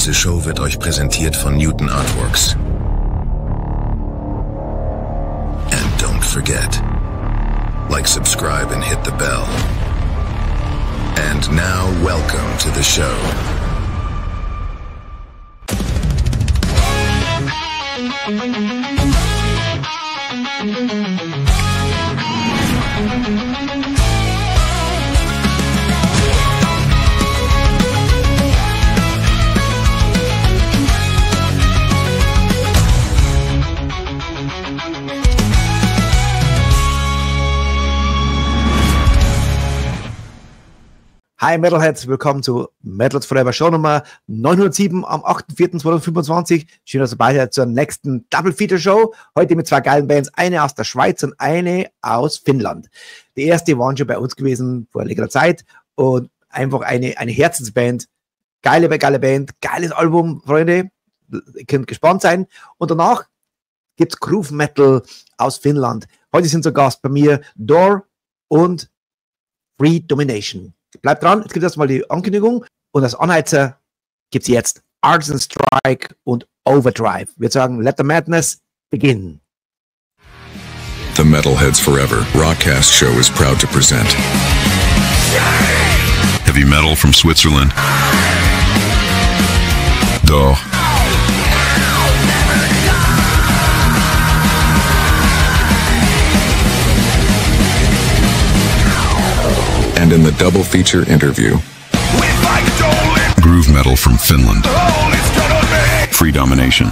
Diese Show wird euch präsentiert von Newton Artworks. And don't forget, like, subscribe and hit the bell. And now, welcome to the show. Hi Metalheads, willkommen zu Metalheads Forever Show Nummer 907 am 8.4.2025. Schön, dass ihr dabei seid zur nächsten Double Feature Show. Heute mit zwei geilen Bands, eine aus der Schweiz und eine aus Finnland. Die erste waren schon bei uns gewesen vor längerer Zeit und einfach eine Herzensband. Geile Band, geiles Album, Freunde. Ihr könnt gespannt sein. Und danach gibt's Groove Metal aus Finnland. Heute sind zu Gast bei mir Door und Freedomination. Bleibt dran, jetzt gibt es erstmal die Ankündigung und als Anheizer gibt es jetzt Artisan Strike und Overdrive. Wir sagen, let the madness begin. The Metalheads Forever Rockcast show is proud to present heavy metal from Switzerland. Doch. And in the double feature interview, groove metal from Finland. Freedomination.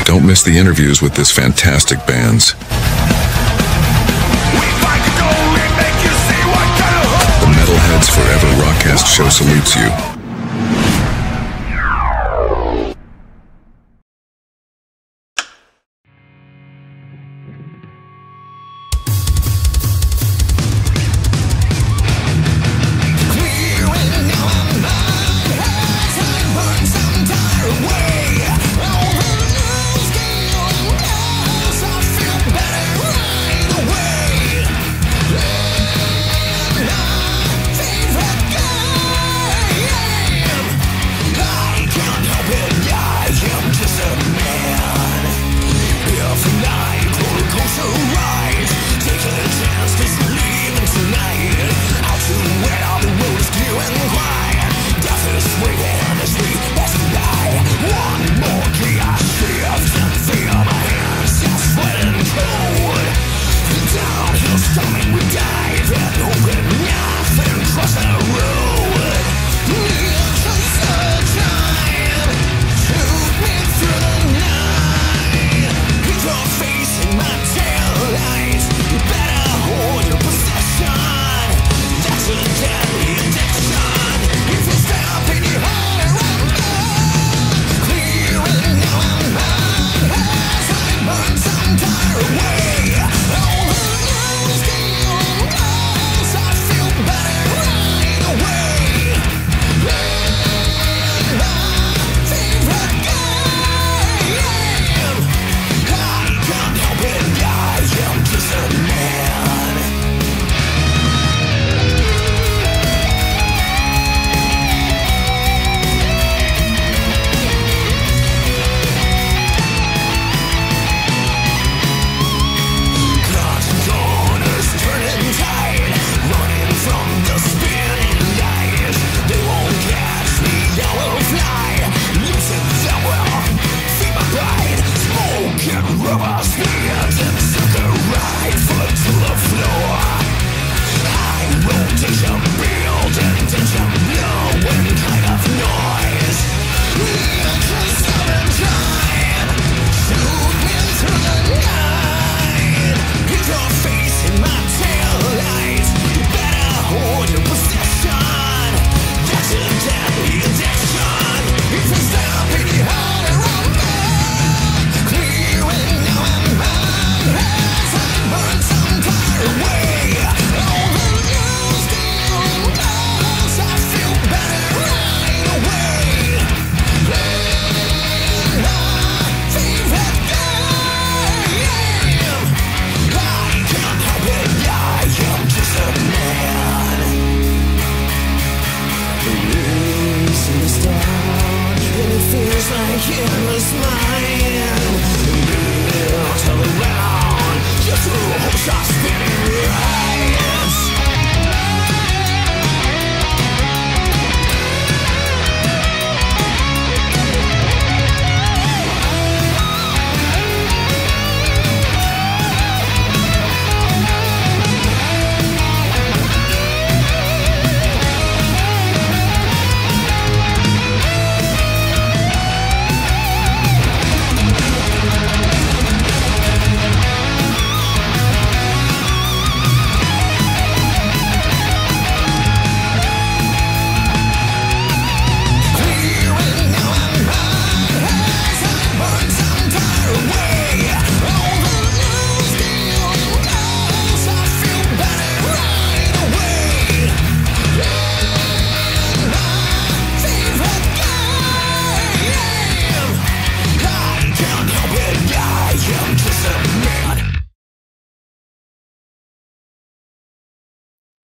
Don't miss the interviews with this fantastic bands. The Metalheads Forever Rockcast show salutes you.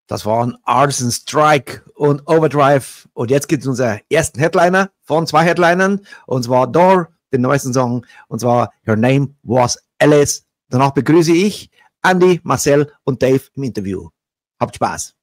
Das waren Artisan Strike und Overdrive. Und jetzt gibt es unseren ersten Headliner von 2 Headlinern. Und zwar Door, den neuesten Song. Und zwar Her Name Was Alice. Danach begrüße ich Andy, Marcel und Dave im Interview. Habt Spaß.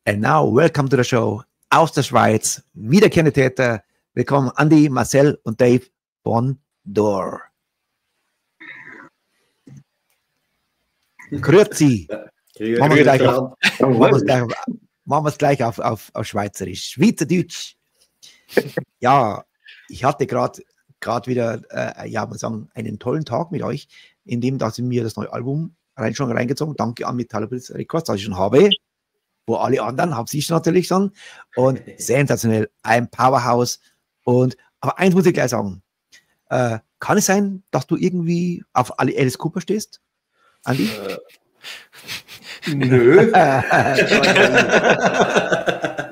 And now, welcome to the show aus der Schweiz. Wiederkehrende Täter. Willkommen Andy, Marcel und Dave von Door. Grüezi. Machen wir es gleich auf Schweizerisch. Schweizerdeutsch. Ja, ich hatte gerade wieder, man sagen, einen tollen Tag mit euch, in dem, dass ich mir das neue Album schon reingezogen. Danke an Metalheads Records, das ich schon habe. wo alle anderen, hab ich natürlich schon, und sensationell, ein Powerhouse. Aber eins muss ich gleich sagen, kann es sein, dass du irgendwie auf Alice Cooper stehst, Andi? Nö.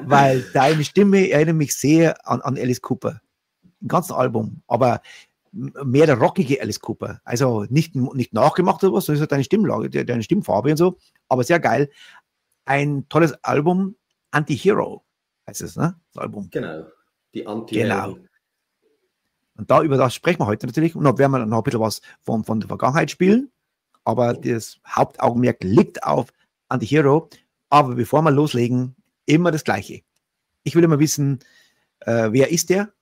Weil deine Stimme erinnert mich sehr an Alice Cooper. Im ganzen Album, aber mehr der rockige Alice Cooper. Also nicht nachgemacht oder was, sondern deine Stimmlage, deine Stimmfarbe und so, aber sehr geil. Ein tolles Album, Antihero heißt es, ne? Das Album. Genau, die Antiheroes. Genau. Und da über das sprechen wir heute natürlich. Und dann werden wir noch ein bisschen was von der Vergangenheit spielen. Aber das Hauptaugenmerk liegt auf Antihero. Aber bevor wir loslegen, immer das Gleiche. Ich will immer wissen, wer ist der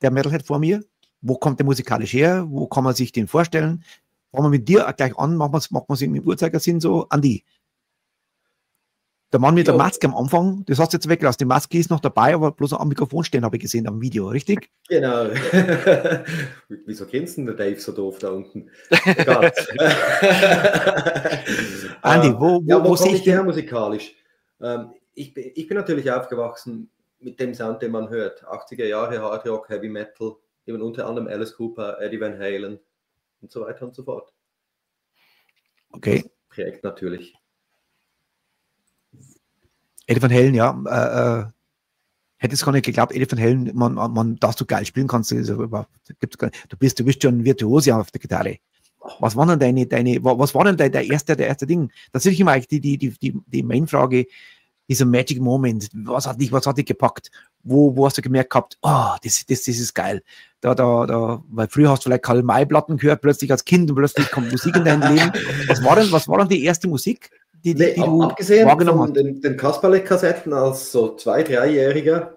Metalhead vor mir? Wo kommt der musikalisch her? Wo kann man sich den vorstellen? Fangen wir mit dir gleich an, machen wir es im Uhrzeigersinn so. Andi, der Mann mit der Maske am Anfang, das hast du jetzt weggelassen. Die Maske ist noch dabei, aber bloß am Mikrofon stehen, habe ich gesehen am Video, richtig? Genau. Wieso grinst denn der Dave so doof da unten? Egal. Andi, wo komme ich dich her musikalisch? Ich bin natürlich aufgewachsen mit dem Sound, den man hört. 80er Jahre Hard Rock, Heavy Metal, eben unter anderem Alice Cooper, Eddie Van Halen und so weiter und so fort. Okay. Das prägt natürlich. Eddie Van Halen, ja. Hätte es gar nicht geglaubt, Eddie Van Halen, dass du geil spielen kannst. Also, du bist schon Virtuose auf der Gitarre. Was war denn was war denn der erste Ding? Das ist immer die Main-Frage, dieser Magic Moment. Was hat dich gepackt? Wo hast du gemerkt gehabt, das ist geil. Weil früher hast du vielleicht Karl-May-Platten gehört, plötzlich als Kind und plötzlich kommt Musik in dein Leben. Was war denn die erste Musik? Die du abgesehen wahrgenommen von den Kasperle-Kassetten als so 2-, 3-Jähriger,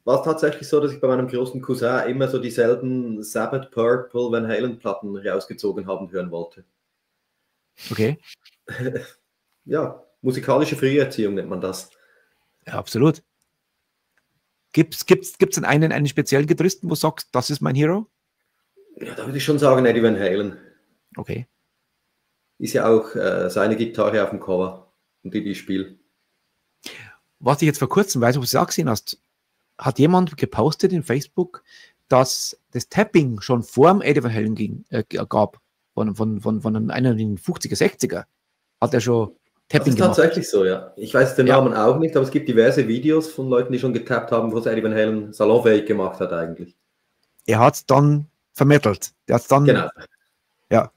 war es tatsächlich so, dass ich bei meinem großen Cousin immer so dieselben Sabbath, Purple, Van Halen-Platten rausgezogen haben hören wollte. Okay. Ja, musikalische Früherziehung nennt man das. Ja, absolut. Gibt's denn einen speziellen Gitarristen, wo du sagst, das ist mein Hero? Ja, da würde ich schon sagen, Eddie Van Halen. Okay. Ist ja auch seine Gitarre auf dem Cover und die spielt. Was ich jetzt vor kurzem, weiß, ob du es auch gesehen hast, hat jemand gepostet in Facebook, dass das Tapping schon vor dem Eddie Van Halen gab. Von einer in den 50er, 60er. Hat er schon Tapping gemacht. Das ist tatsächlich so, ja. Ich weiß den Namen auch nicht, aber es gibt diverse Videos von Leuten, die schon getappt haben, was Eddie Van Halen salonfähig gemacht hat eigentlich. Er hat es dann vermittelt. Der hat's dann, genau. Ja.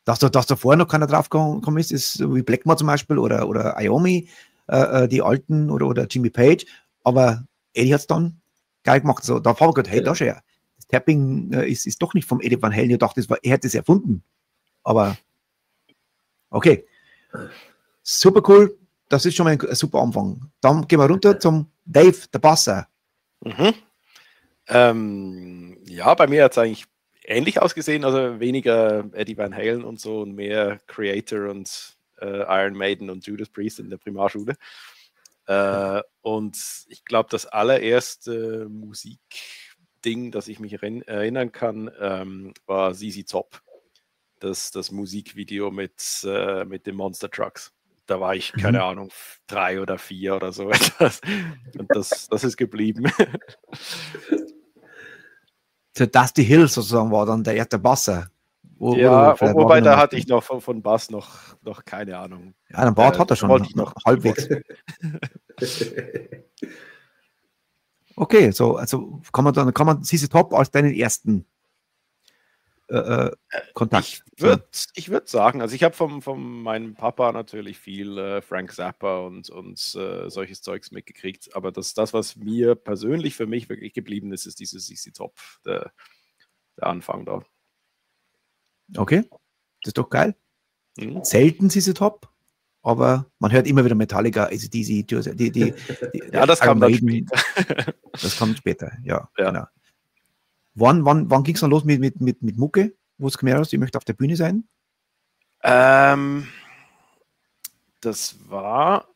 Dass da vorher noch keiner drauf gekommen ist wie Blackmore zum Beispiel oder Iommi, die alten oder Jimmy Page, aber Eddie hat es dann geil gemacht. So, da habe ich gedacht, hey, da schon ja. Das Tapping ist doch nicht vom Eddie Van Halen. Ich dachte, er hätte es erfunden. Aber okay. Super cool. Das ist schon mal ein super Anfang. Dann gehen wir runter zum Dave, der Basser. Ja, bei mir hat es eigentlich ähnlich ausgesehen, also weniger Eddie Van Halen und so und mehr Creator und Iron Maiden und Judas Priest in der Primarschule. Und ich glaube, das allererste Musikding, das ich mich erinnern kann, war ZZ Top. Das Musikvideo mit den Monster Trucks. Da war ich, keine Ahnung, 3 oder 4 oder so etwas. Und das ist geblieben. So Dusty Hill sozusagen war dann der erste Basser. Wobei da hatte ich noch von Bass noch keine Ahnung. Ja, einen Bart hat er schon, noch halbwegs. Okay, so, also kann man ZZ Top als deinen ersten Kontakt. Ich würde sagen, also ich habe von meinem Papa natürlich viel Frank Zappa und solches Zeugs mitgekriegt, aber das, was mir persönlich für mich wirklich geblieben ist, ist dieses ZZ Top, der Anfang da. Okay, das ist doch geil. Selten ZZ Top, aber man hört immer wieder Metallica, also die ja, das kam dann später. Das kommt später, ja. Genau. Wann ging es dann los mit Mucke? Wo es gemerkt hast, ich möchte auf der Bühne sein? Das war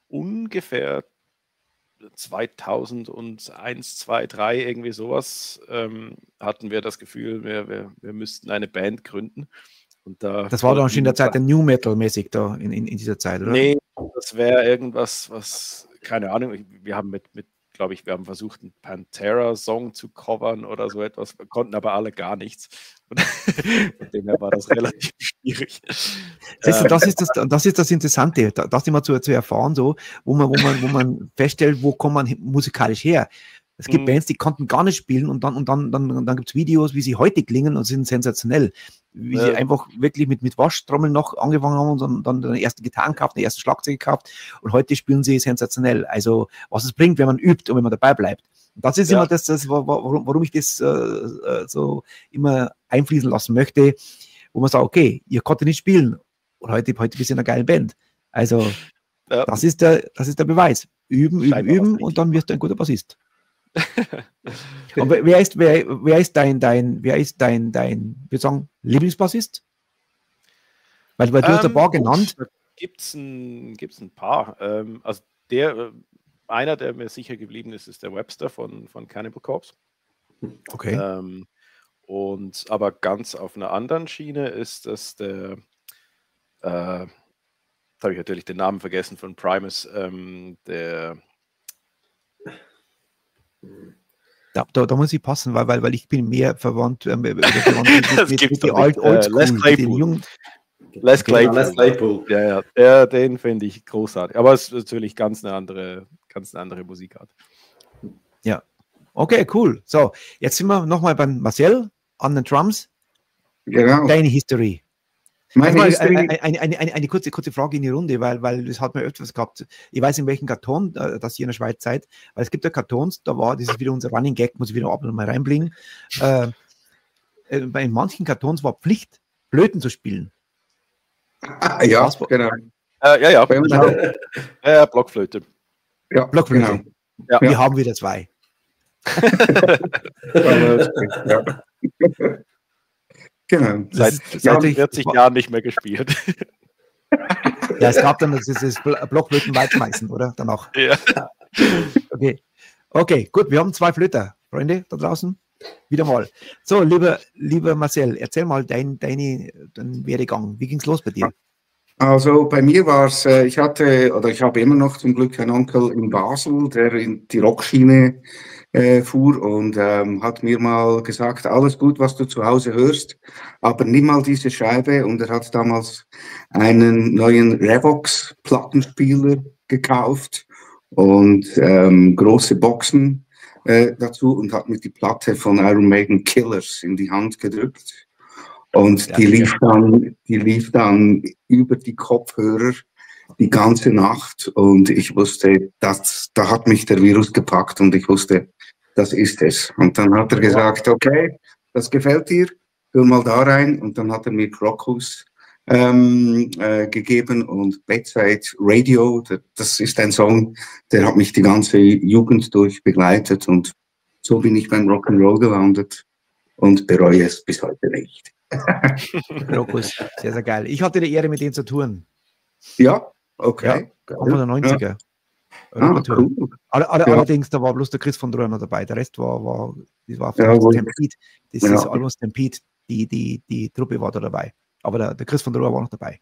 ungefähr 2001, 2, 3, irgendwie sowas, hatten wir das Gefühl, wir müssten eine Band gründen. Und da Das war dann schon in der Zeit der New Metal-mäßig da in dieser Zeit, oder? Nee, das wäre irgendwas, was, keine Ahnung, wir haben glaube ich, wir haben versucht, einen Pantera-Song zu covern oder so etwas, wir konnten aber alle gar nichts. Und von dem her war das relativ schwierig. Das ist das Interessante, das immer zu erfahren, so, wo man feststellt, wo kommt man musikalisch her. Es gibt Bands, die konnten gar nicht spielen und dann gibt es Videos, wie sie heute klingen und sind sensationell. Wie sie einfach wirklich mit Waschtrommeln noch angefangen haben und dann den ersten Gitarren gekauft, den ersten Schlagzeug gekauft und heute spielen sie sensationell. Also was es bringt, wenn man übt und wenn man dabei bleibt. Und das ist immer das warum ich das so immer einfließen lassen möchte, wo man sagt, okay, ihr konntet nicht spielen und heute bist du in einer geilen Band. Also das ist der Beweis. Üben und dann wirst du ein guter Bassist. Aber wer ist dein würde sagen, Lieblingsbassist? Weil du hast ein paar genannt. Gibt's ein paar. Also einer, der mir sicher geblieben ist, ist der Webster von Cannibal Corpse. Okay. Aber ganz auf einer anderen Schiene ist das der, jetzt habe ich natürlich den Namen vergessen von Primus, der Da muss ich passen, weil ich bin mehr verwandt mit Oldschool. Les Claypool. Ja, den finde ich großartig. Aber es ist natürlich ganz eine andere Musikart. Ja. Okay, cool. So, jetzt sind wir nochmal beim Marcel an den Drums. Genau. Deine History. Eine kurze Frage in die Runde, weil das hat man öfters gehabt. Ich weiß, in welchem Karton, dass ihr in der Schweiz seid, weil es gibt ja Kartons, das ist wieder unser Running Gag, muss ich wieder ab und mal reinbringen. Bei manchen Kartons war Pflicht, Flöten zu spielen. Ja, genau. Blockflöte. Ja, Blockflöte. Genau. Ja. Wir haben wieder zwei. Genau. Seit 40 Jahren nicht mehr gespielt. Ja, es gab dann das Blockflöten wegschmeißen, oder? Danach. Ja. Okay, gut, wir haben zwei Flöter, Freunde, da draußen. Wieder mal. So, lieber Marcel, erzähl mal deinen Werdegang. Wie ging es los bei dir? Also bei mir war es, ich habe immer noch zum Glück einen Onkel in Basel, der in die Rockschiene fuhr und hat mir mal gesagt, alles gut, was du zu Hause hörst, aber nimm mal diese Scheibe. Und er hat damals einen neuen Revox-Plattenspieler gekauft und große Boxen dazu und hat mir die Platte von Iron Maiden Killers in die Hand gedrückt. Und die lief dann über die Kopfhörer die ganze Nacht und ich wusste, da hat mich der Virus gepackt und ich wusste, das ist es. Und dann hat er gesagt, okay, das gefällt dir, hör mal da rein. Und dann hat er mir Crocus gegeben und Bedside Radio, das ist ein Song, der hat mich die ganze Jugend durch begleitet und so bin ich beim Rock'n'Roll gelandet und bereue es bis heute nicht. Crocus, sehr, sehr geil. Ich hatte die Ehre, mit denen zu touren. Ja, okay. Ja, Anfang der 90er. Ja. Cool. Allerdings, da war bloß der Chris von Droher noch dabei. Der Rest war Stampede. Das ist Album Stampede. Die Truppe war da dabei. Aber der Chris von Droher war noch dabei.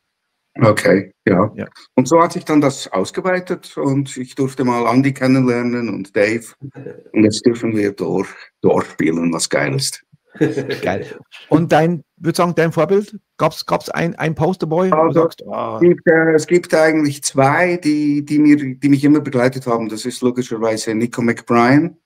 Okay, ja. Und so hat sich dann das ausgeweitet und ich durfte mal Andy kennenlernen und Dave. Und jetzt dürfen wir dort spielen, was geil ist. Geil. Und würde sagen, dein Vorbild? Gab's ein Posterboy? Also, es gibt eigentlich zwei, die mich immer begleitet haben. Das ist logischerweise Nico McBride.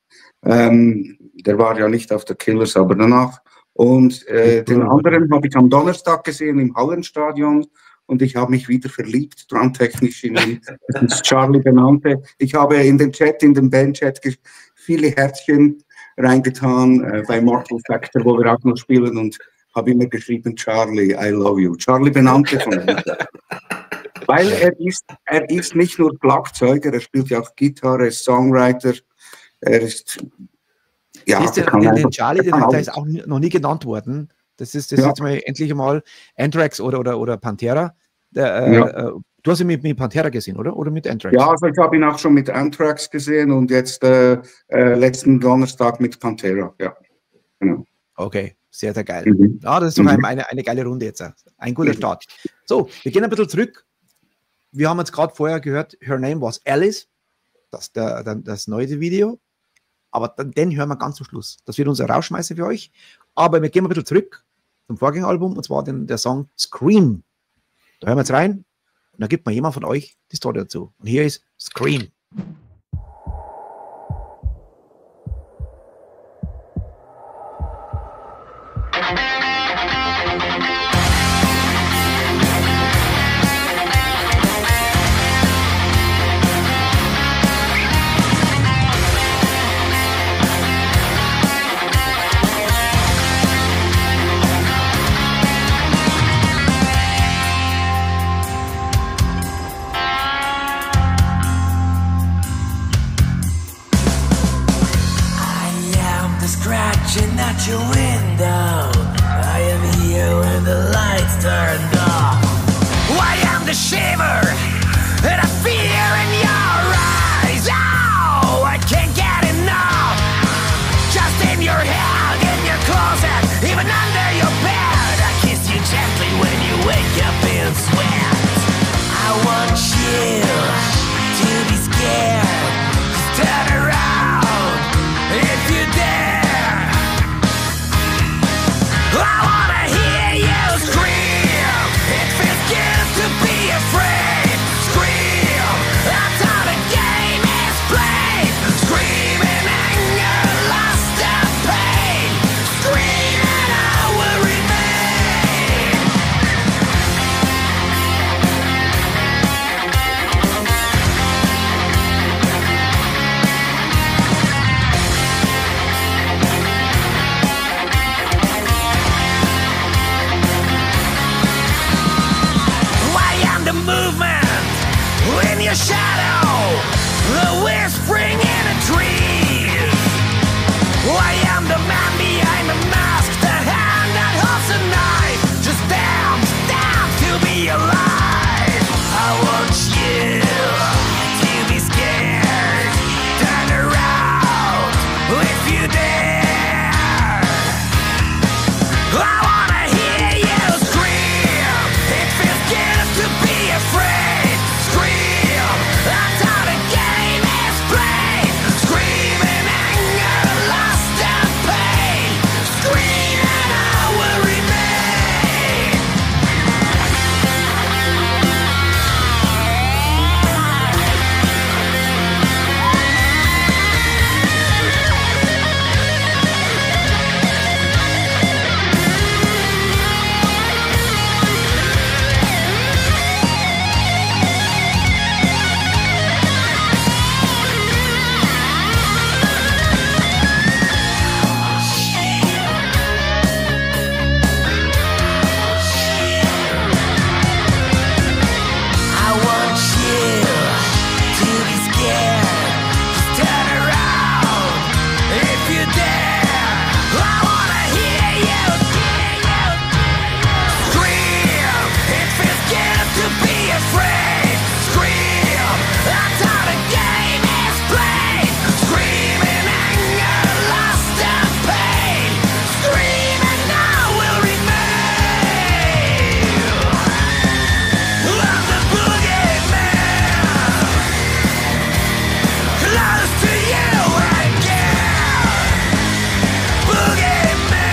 Der war ja nicht auf der Killers, aber danach. Und den anderen habe ich am Donnerstag gesehen im Hallenstadion. Und ich habe mich wieder verliebt, drumtechnisch in ihn. Das ist Charlie Benante. Ich habe in den Bandchat viele Herzchen reingetan bei Mortal Factor, wo wir auch noch spielen und habe immer geschrieben, Charlie, I love you. Charlie Benante von mir. Weil er ist nicht nur Schlagzeuger, er spielt ja auch Gitarre, er ist Songwriter, er ist den Charlie, der ist auch noch nie genannt worden. Das ist jetzt mal endlich einmal Anthrax oder Pantera. Du hast ihn mit Pantera gesehen, oder? Oder mit Anthrax? Ja, also ich habe ihn auch schon mit Anthrax gesehen und jetzt letzten Donnerstag mit Pantera, ja. Genau. Okay. Sehr, sehr geil. Mhm. Ja, das ist doch eine geile Runde jetzt. Ein guter Start. So, wir gehen ein bisschen zurück. Wir haben jetzt gerade vorher gehört, Her Name was Alice. Das neue Video. Aber den hören wir ganz zum Schluss. Das wird unser Rausschmeißer für euch. Aber wir gehen ein bisschen zurück zum Vorgängeralbum, und zwar der Song Scream. Da hören wir jetzt rein und da gibt mir jemand von euch die Story dazu. Und hier ist Scream. Scratching at your window, I am here when the lights turned off. I am the shiver and a fear in your eyes. Oh, I can't get enough. Just in your head, in your closet, even under your bed. I kiss you gently when you wake up in sweat. I want you to be scared. Just turn around if you dare. I wanna hear you scream. It feels good to be afraid. Scream, that's how the game is played. Scream in anger, lust and pain. Scream and I will remain. The movement in your shadow, the whispering in the trees. I am the man behind the mask, the hand that holds a knife. Just damn to be alive. I want you to be scared. Turn around if you dare. I wanna hear you scream. It feels good to be afraid. Scream, that's how the game is played. Scream in anger, lust and pain. Scream and I will remain. I want you to be scared. Just turn around if you dare. I wanna hear you scream. It feels good to be afraid. Scream, that's how the game is played. Scream in anger, lust and pain. Scream and I will remain. I'm the boogeyman, close to you again. Boogeyman.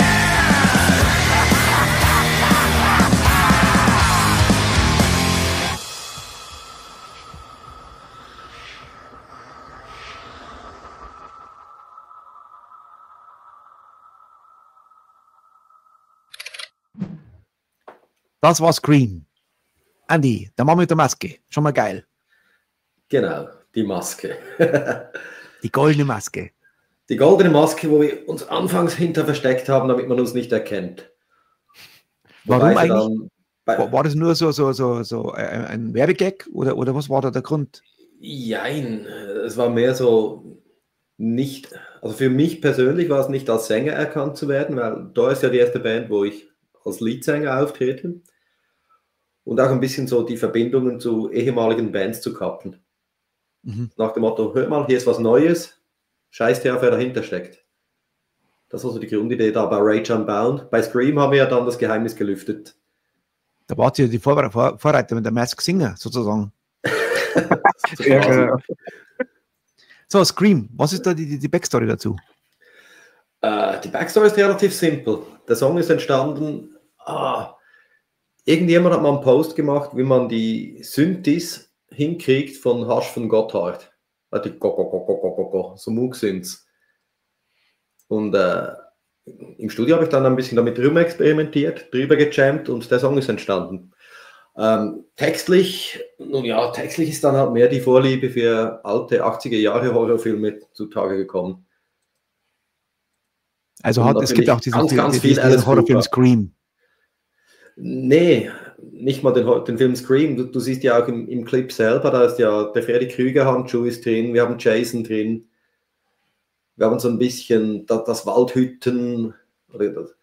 Das war Scream. Andy, der Mann mit der Maske. Schon mal geil. Genau, die Maske. Die goldene Maske. Die goldene Maske, wo wir uns anfangs hinter versteckt haben, damit man uns nicht erkennt. Warum Wobei sie eigentlich? War das nur so ein Werbegag oder was war da der Grund? Jein, es war mehr so nicht, also für mich persönlich war es nicht als Sänger erkannt zu werden, weil da ist ja die erste Band, wo ich als Leadsänger auftrete. Und auch ein bisschen so die Verbindungen zu ehemaligen Bands zu kappen. Nach dem Motto, hör mal, hier ist was Neues, scheiß dir auf, wer dahinter steckt. Das war so die Grundidee da bei Rage Unbound. Bei Scream haben wir ja dann das Geheimnis gelüftet. Da war sie die Vorreiter mit der Mask Singer sozusagen. So, Scream, was ist da die Backstory dazu? Die Backstory ist relativ simpel. Der Song ist entstanden, irgendjemand hat mal einen Post gemacht, wie man die Synthes hinkriegt von Hasch von Gotthard. Die so Moog-Synths. Und im Studio habe ich dann ein bisschen damit rumexperimentiert, drüber gejammt und der Song ist entstanden. Textlich ist dann halt mehr die Vorliebe für alte 80er Jahre Horrorfilme zutage gekommen. Also es gibt auch diesen viel Horrorfilm Scream. Nee, nicht mal den Film Scream. Du siehst ja auch im Clip selber, da ist ja der Freddy Krüger-Handschuh ist drin, wir haben Jason drin, wir haben so ein bisschen das Waldhütten oder das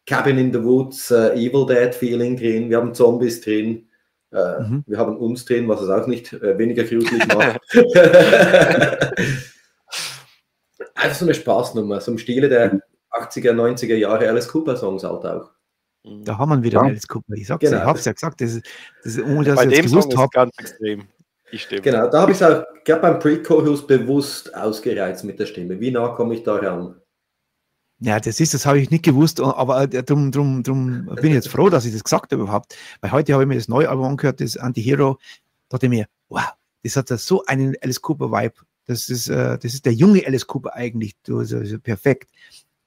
Cabin in the Woods, Evil Dead Feeling drin, wir haben Zombies drin, wir haben uns drin, was es auch nicht weniger gruselig macht. Einfach so eine Spaßnummer, so im Stile der 80er, 90er Jahre Alice Cooper Songs halt auch. Da haben wir wieder Alice Cooper. Ich hab's ja gesagt, das ohne dass bei ich dem das Song gewusst ist habe. ganz extrem. Die Stimme. Genau, da habe ich es auch gerade beim Pre-Chorus bewusst ausgereizt mit der Stimme. Wie nah komme ich da ran? Ja, das habe ich nicht gewusst, aber drum bin ich jetzt froh, dass ich das gesagt habe überhaupt. Weil heute habe ich mir das neue Album angehört, das Antiheroes, da dachte ich mir, wow, das hat so einen Alice Cooper-Vibe. Das ist der junge Alice Cooper eigentlich, also perfekt.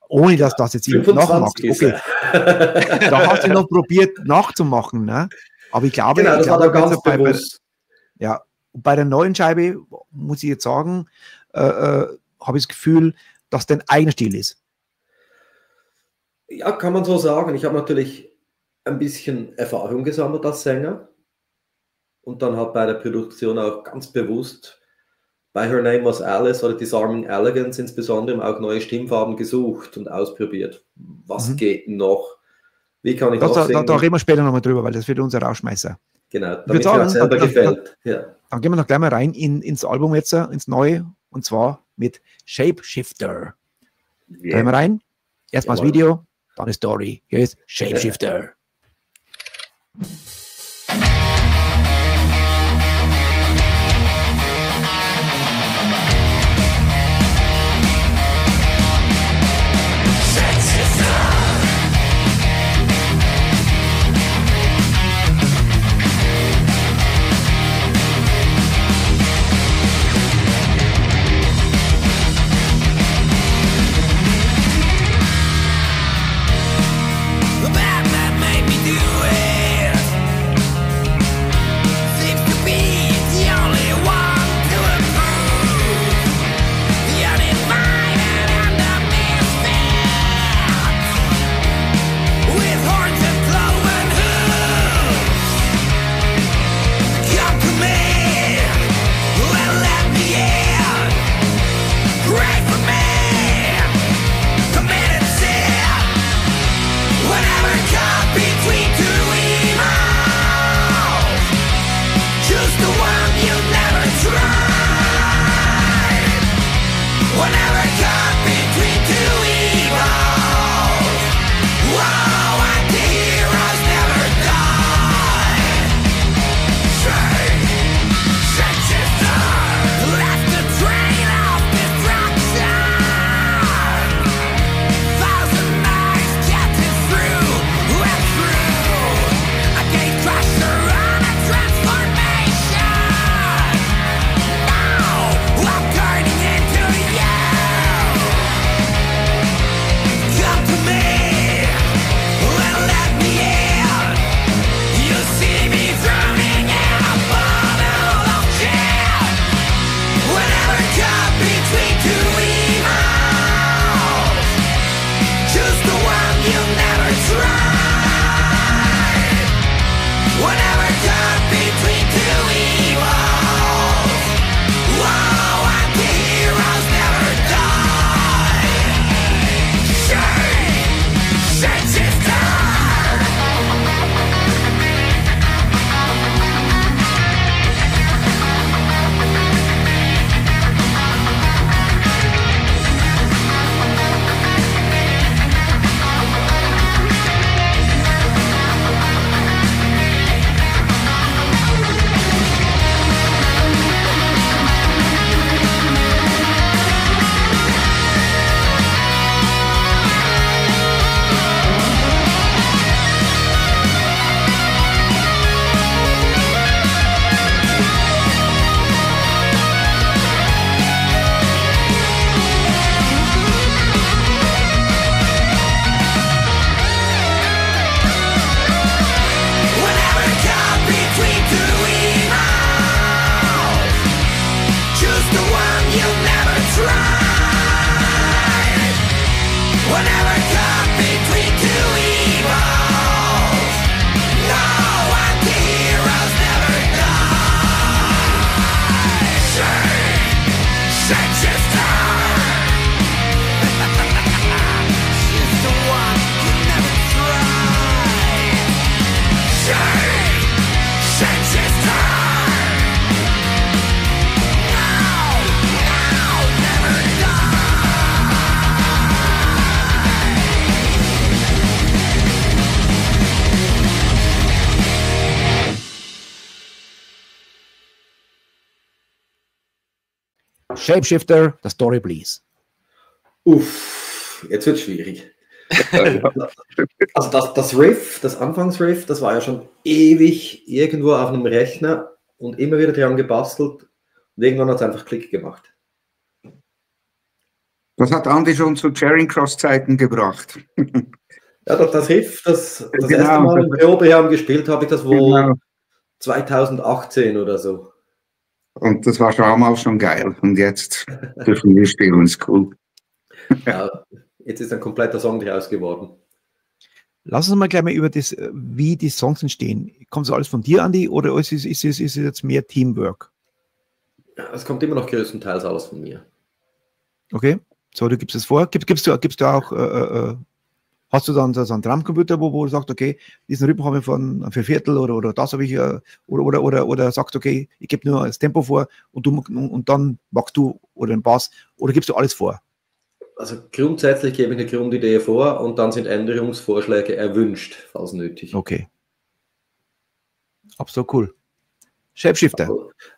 Ohne dass das jetzt jemand nachmacht. Okay. Da hast du noch probiert nachzumachen, ne? Aber ich glaube, genau, das war da ganz bewusst. Bei der neuen Scheibe, muss ich jetzt sagen, habe ich das Gefühl, dass dein eigener Stil ist. Ja, kann man so sagen. Ich habe natürlich ein bisschen Erfahrung gesammelt als Sänger und dann halt bei der Produktion auch ganz bewusst bei Her Name Was Alice oder Disarming Elegance insbesondere auch neue Stimmfarben gesucht und ausprobiert. Was geht noch? Wie kann ich noch singen? Da reden wir später nochmal drüber, weil das wird unser Rausschmeißer. Genau, damit mir auch selber gefällt. Dann gehen wir noch gleich mal rein ins Album jetzt, ins Neue, und zwar mit Shapeshifter. Da gehen wir rein. Erstmal das Video, dann eine Story. Hier ist Shapeshifter. Shapeshifter, the story please. Uff, jetzt wird es schwierig. Also das Riff, das Anfangsriff, das war ja schon ewig irgendwo auf einem Rechner und immer wieder dran gebastelt und irgendwann hat es einfach Klick gemacht. Das hat Andi schon zu Charing Cross Zeiten gebracht. Ja, das Riff, das erste Mal im Probejahr gespielt habe ich das wohl 2018 oder so. Und das war damals schon geil. Und jetzt dürfen wir spielen, ist cool. Ja, jetzt ist ein kompletter Song draus geworden. Lass uns mal gleich mal über das, wie die Songs entstehen. Kommt das alles von dir, Andi, oder ist es jetzt mehr Teamwork? Ja, es kommt immer noch größtenteils alles von mir. Okay, so, du gibst es vor. Gibst du auch, hast du dann so einen Drumcomputer, wo du sagst, okay, diesen Rhythmus habe ich von für Viertel oder das habe ich, oder sagst, okay, ich gebe nur das Tempo vor und dann machst du oder den Bass, oder gibst du alles vor? Also grundsätzlich gebe ich eine Grundidee vor und dann sind Änderungsvorschläge erwünscht, falls nötig. Okay. Absolut cool. Shapeshifter.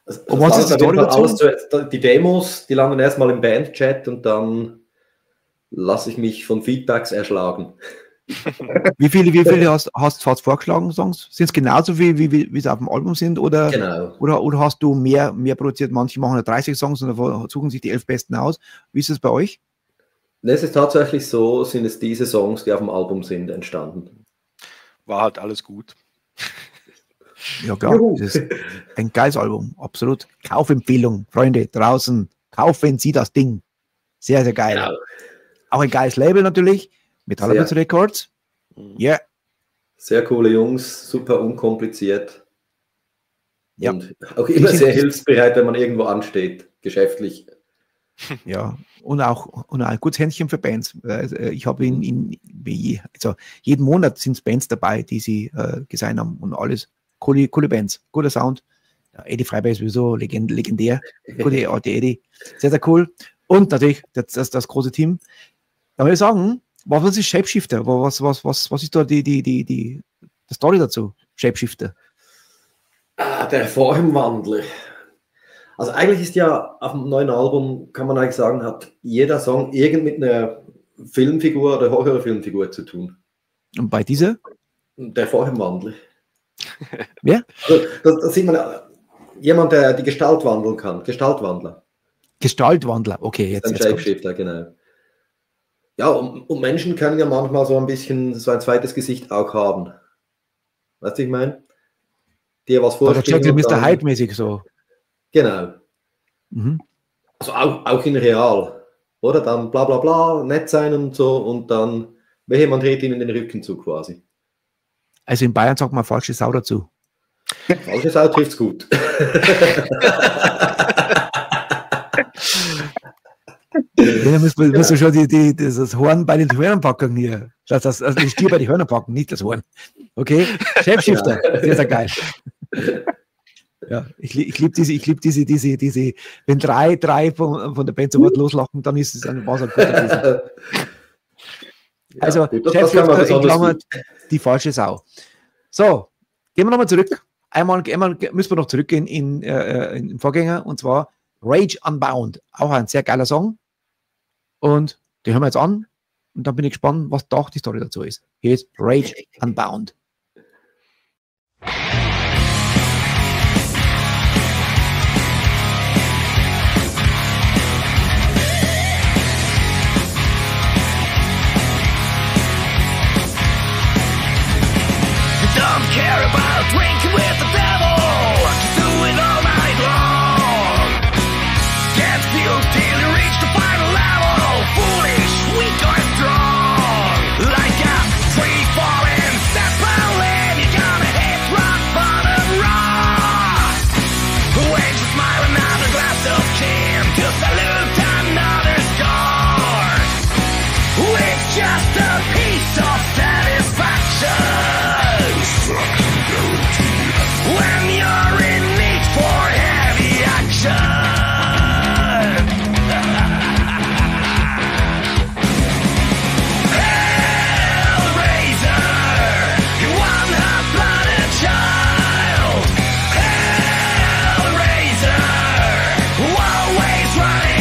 Also, was ist die Story dazu? Die Demos, die landen erstmal im Bandchat und dann lasse ich mich von Feedbacks erschlagen. Wie viele hast du vorgeschlagen, Songs? Sind es genauso viel, wie es auf dem Album sind? Oder, genau. Oder hast du mehr produziert? Manche machen ja 30 Songs und dann suchen sich die 11 besten aus. Wie ist es bei euch? Es ist tatsächlich so, sind es diese Songs, die auf dem Album sind, entstanden. War halt alles gut. Ja klar, das ist ein geiles Album, absolut. Kaufempfehlung, Freunde draußen, kaufen Sie das Ding. Sehr, sehr geil. Genau. Auch ein geiles Label natürlich, Metalheads Records. Ja. Yeah. Sehr coole Jungs, super unkompliziert. Ja. Und auch immer sehr hilfsbereit, wenn man irgendwo ansteht, geschäftlich. Ja, und auch ein gutes Händchen für Bands. Ich habe also jeden Monat sind Bands dabei, die sie gesigned haben und alles. Coole Bands, guter Sound. Ja, Eddie Freiberg ist sowieso legendär. Gute Art Eddie. Sehr, sehr cool. Und natürlich das große Team. Da würde ich sagen, was ist Shapeshifter? Was ist da die Story dazu? Shapeshifter. Der Formwandler. Also eigentlich ist ja auf dem neuen Album, kann man eigentlich sagen, hat jeder Song irgend mit einer Filmfigur oder Horrorfilmfigur zu tun. Und bei dieser? Der Formwandler. Wer? Also, da sieht man jemand, der die Gestalt wandeln kann. Gestaltwandler. Gestaltwandler, okay. Jetzt Shapeshifter, genau. Ja, und Menschen können ja manchmal so ein bisschen so ein zweites Gesicht auch haben. Weißt du, ich meine? Dir was vorstellen. Der Mr. Hyde-mäßig so. Genau. Mhm. Also auch in real. Oder? Dann bla bla bla, nett sein und so und dann, man dreht ihnen den Rücken zu quasi. Also in Bayern sagt man falsche Sau dazu. Falsche Sau trifft's gut. Ja, müssen wir schon das Horn bei den Hörnern packen hier. Also die Stier bei den Hörnern packen, nicht das Horn. Okay? Shapeshifter, ja. Sehr, sehr geil. Ja, ich liebe diese, wenn drei von der Band sofort loslachen, dann ist es ein guter Also, Shapeshifter in Klammern, die falsche Sau. So, gehen wir nochmal zurück. Einmal müssen wir noch zurückgehen in den Vorgänger, und zwar Rage Unbound. Auch ein sehr geiler Song. Und den hören wir jetzt an. Und dann bin ich gespannt, was doch die Story dazu ist. Hier ist Rage Unbound. Don't care about drinking with the devil. Just do it all night long. Get fueled till you reach the final level. Foolish, weak or strong. Like a free falling zeppelin, you're gonna hit rock bottom raw. When you smile another glass of gin to salute another score. It's just a piece of satisfaction. When you're in need for heavy action. Hellraiser, you one hot-blooded child. Hellraiser, always running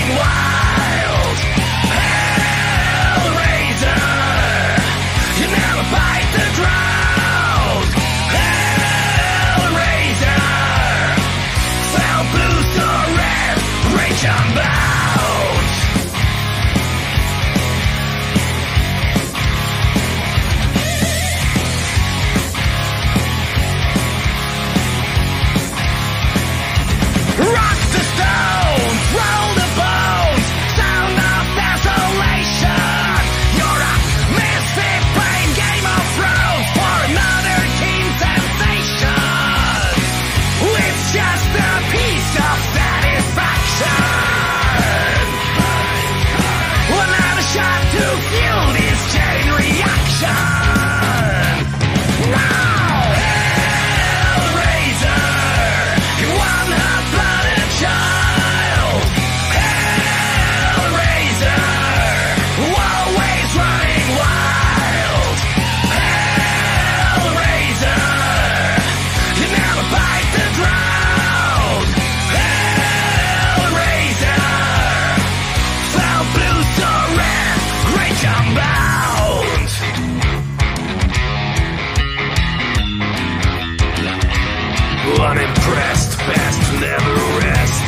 unimpressed, best never rest.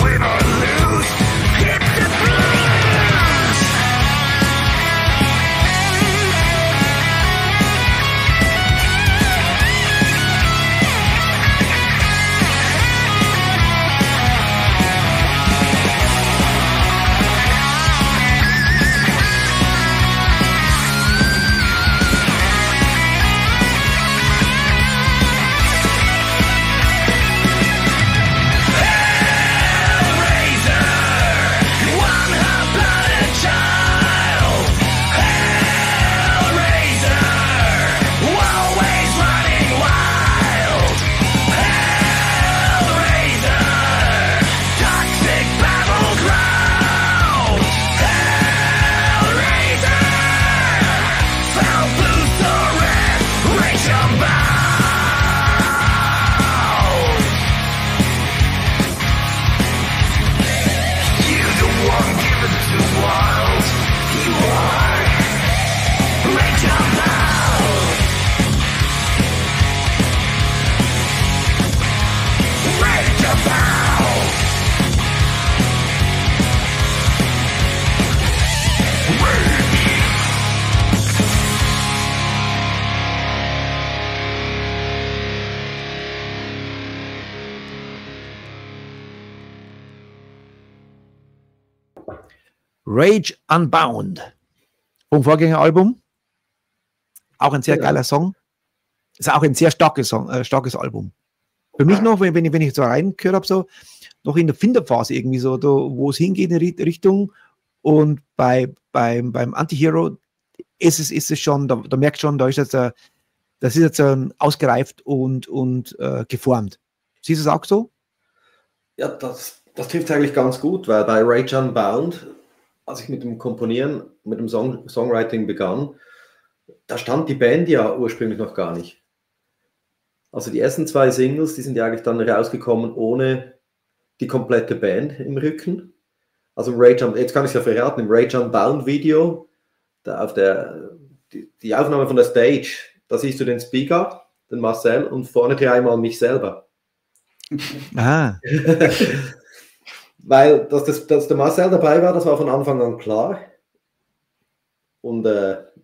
Win or lose, hit the blues. Rage Unbound. Vom Vorgängeralbum. Auch ein sehr geiler Song. Ist auch ein sehr starkes Album. Für mich noch, wenn ich so reingehört habe, so noch in der Finderphase irgendwie so, da, wo es hingeht in die Richtung. Und beim Antihero ist es schon, da merkt schon, das ist jetzt ausgereift und geformt. Siehst du es auch so? Ja, das trifft eigentlich ganz gut, weil bei Rage Unbound, als ich mit dem Komponieren, mit dem Songwriting begann, da stand die Band ja ursprünglich noch gar nicht. Also die ersten 2 Singles, die sind ja eigentlich dann rausgekommen ohne die komplette Band im Rücken. Also jetzt kann ich es ja verraten, im Rage Unbound Video, die Aufnahme von der Stage, da siehst du den Speaker, den Marcel und vorne 3-mal mich selber. Aha. Weil, dass der Marcel dabei war, das war von Anfang an klar. Und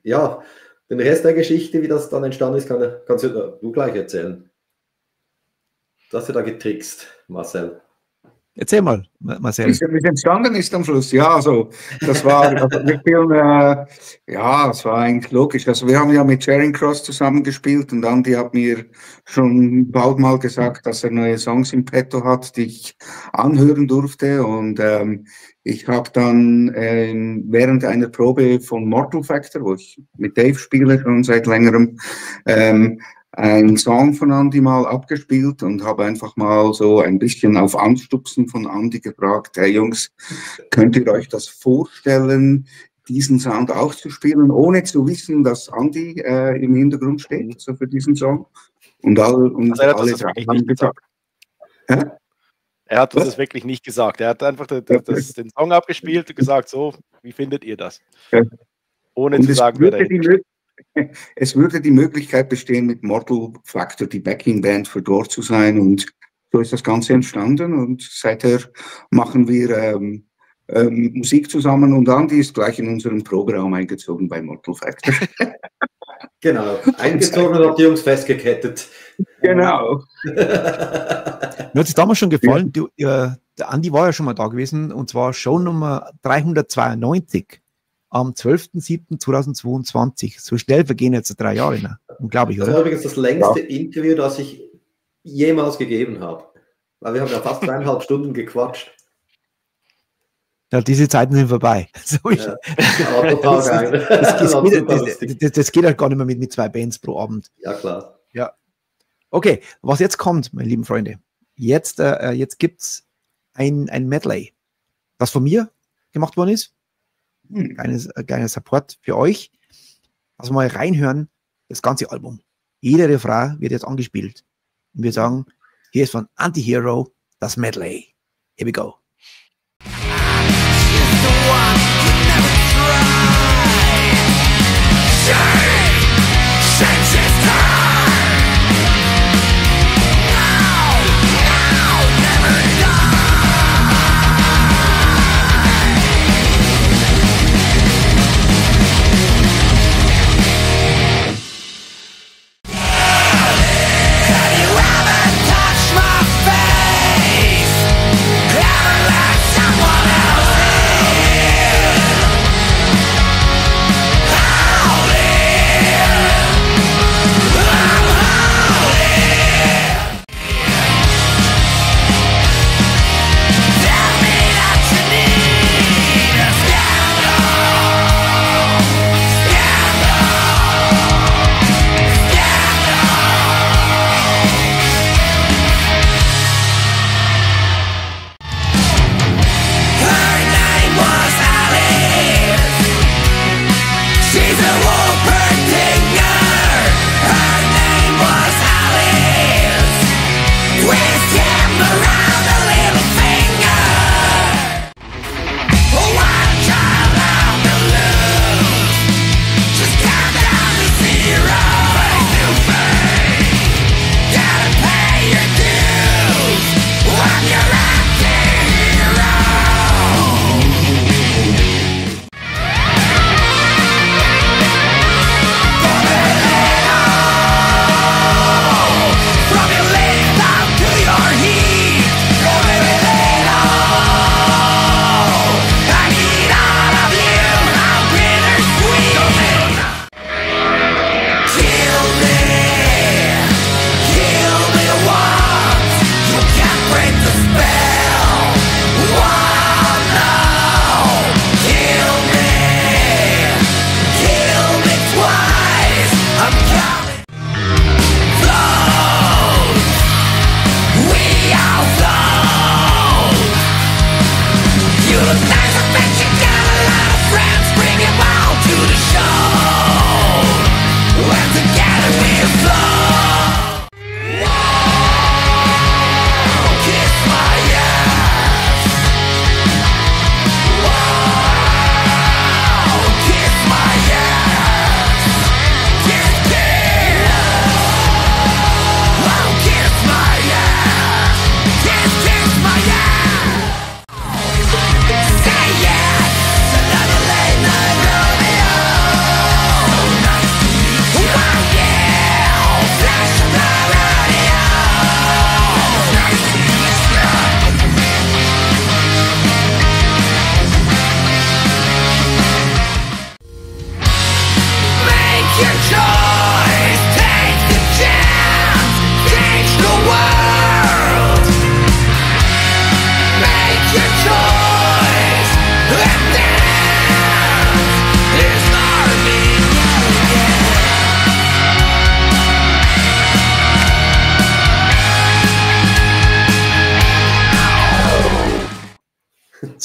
ja, den Rest der Geschichte, wie das dann entstanden ist, kannst du gleich erzählen. Du hast ja da getrickst, Marcel. Erzähl mal, Marcel. Wie es entstanden ist am Schluss, ja, also das war, wir spielen, ja, es war eigentlich logisch. Also wir haben ja mit Charing Cross zusammengespielt und Andy hat mir schon bald mal gesagt, dass er neue Songs im Petto hat, die ich anhören durfte und ich habe dann während einer Probe von Mortal Factor, wo ich mit Dave spiele schon seit längerem, einen Song von Andy mal abgespielt und habe einfach mal so ein bisschen auf Anstupsen von Andy gefragt, hey Jungs, könnt ihr euch das vorstellen, diesen Sound auch zu spielen, ohne zu wissen, dass Andy im Hintergrund steht, also für diesen Song. Und alle drei haben gesagt. Er hat das wirklich nicht gesagt. Er hat einfach den Song abgespielt und gesagt, so, wie findet ihr das? Ohne zu sagen, wer dahinter. Es würde die Möglichkeit bestehen, mit Mortal Factor die Backing-Band für dort zu sein und so ist das Ganze entstanden und seither machen wir Musik zusammen und Andy ist gleich in unserem Programm eingezogen bei Mortal Factor. Genau, eingezogen und hat die Jungs festgekettet. Genau. Mir hat es damals schon gefallen, der Andi war ja schon mal da gewesen und zwar Show Nummer 392. Am 12.07.2022. So schnell vergehen jetzt 3 Jahre. Ne? Unglaublich, oder? Das war übrigens das längste Interview, das ich jemals gegeben habe. Weil wir haben ja fast 3,5 Stunden gequatscht. Ja, diese Zeiten sind vorbei. So ja, aber total geil. Das geht halt gar nicht mehr mit 2 Bands pro Abend. Ja, klar. Ja. Okay, was jetzt kommt, meine lieben Freunde. Jetzt gibt es ein Medley, das von mir gemacht worden ist. Kleiner Support für euch. Also mal reinhören, das ganze Album. Jeder Refrain wird jetzt angespielt. Und wir sagen, hier ist von Antihero das Medley. Here we go. Since it's time now.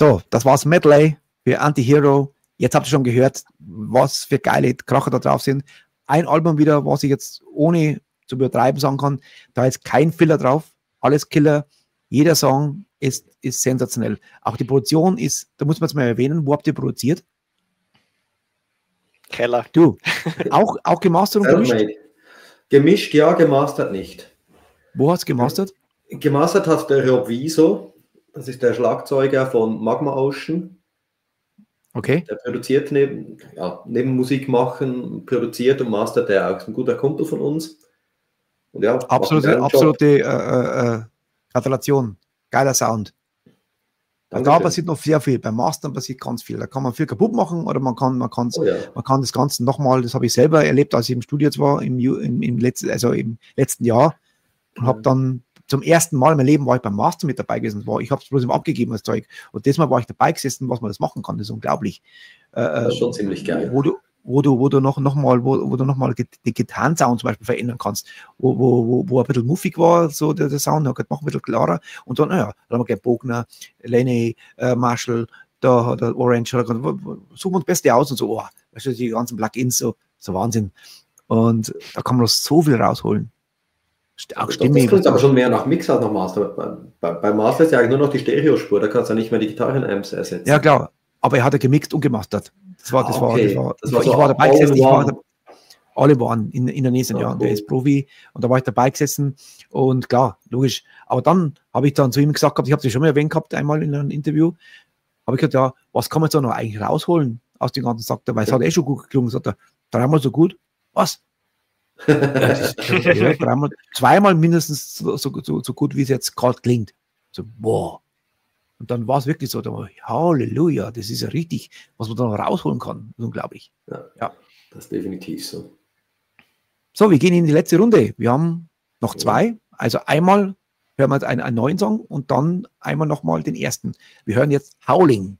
So, das war's Medley für Antihero. Jetzt habt ihr schon gehört, was für geile Kracher da drauf sind. Ein Album wieder, was ich jetzt ohne zu übertreiben sagen kann, da ist kein Filler drauf, alles Killer. Jeder Song ist sensationell. Auch die Produktion ist, da muss man es mal erwähnen, wo habt ihr produziert? Keller. Du, auch gemastert und gemischt? Selfmade. Gemischt, ja, gemastert nicht. Wo hast du gemastert? Gemastert hat der Rob Wieso, das ist der Schlagzeuger von Magma Ocean. Okay. Der produziert neben Musik machen, produziert und mastert er auch. Ist ein guter Kumpel von uns. Und ja, absolute Gratulation. Geiler Sound. Da passiert noch sehr viel. Beim Mastern passiert ganz viel. Da kann man viel kaputt machen oder man kann das Ganze nochmal, das habe ich selber erlebt, als ich im Studio jetzt war, im letzten Jahr. Und habe dann zum ersten Mal in meinem Leben war ich beim Master mit dabei gewesen. Ich habe es bloß immer abgegeben, das Zeug. Und diesmal war ich dabei gesessen, was man das machen kann. Das ist unglaublich. Das ist schon ziemlich geil. Wo du noch mal die Gitarrensound zum Beispiel verändern kannst, wo ein bisschen muffig war, so der Sound, noch ein bisschen klarer. Und dann, dann haben wir gleich Bogner, Lenny, Marshall, da hat der Orange, suchen wir uns Beste aus und so, weißt du, die ganzen Plugins, so Wahnsinn. Und da kann man noch so viel rausholen. Auch Stimme. Das klingt aber schon mehr nach Mix als nach Master. Bei Master ist ja eigentlich nur noch die Stereospur, da kannst du ja nicht mehr die Gitarren-Amps ersetzen. Ja, klar. Aber er hat ja gemixt und gemastert. Ich war dabei gesessen, alle waren in der nächsten Jahren. Der ist Profi und da war ich dabei gesessen und klar, logisch. Aber dann habe ich dann zu ihm gesagt, ich habe es schon mal erwähnt gehabt, einmal in einem Interview, habe ich gesagt, ja, was kann man jetzt da noch eigentlich rausholen aus dem ganzen, sagt er, weil es hat schon gut geklungen, sagt er, dreimal so gut, was? Zweimal mindestens so gut, wie es jetzt gerade klingt. So, boah. Und dann war es wirklich so, Halleluja, das ist ja richtig, was man da noch rausholen kann. Unglaublich. Ja, das ist definitiv so. So, wir gehen in die letzte Runde. Wir haben noch zwei. Also einmal hören wir einen neuen Song und dann einmal nochmal den ersten. Wir hören jetzt Howling.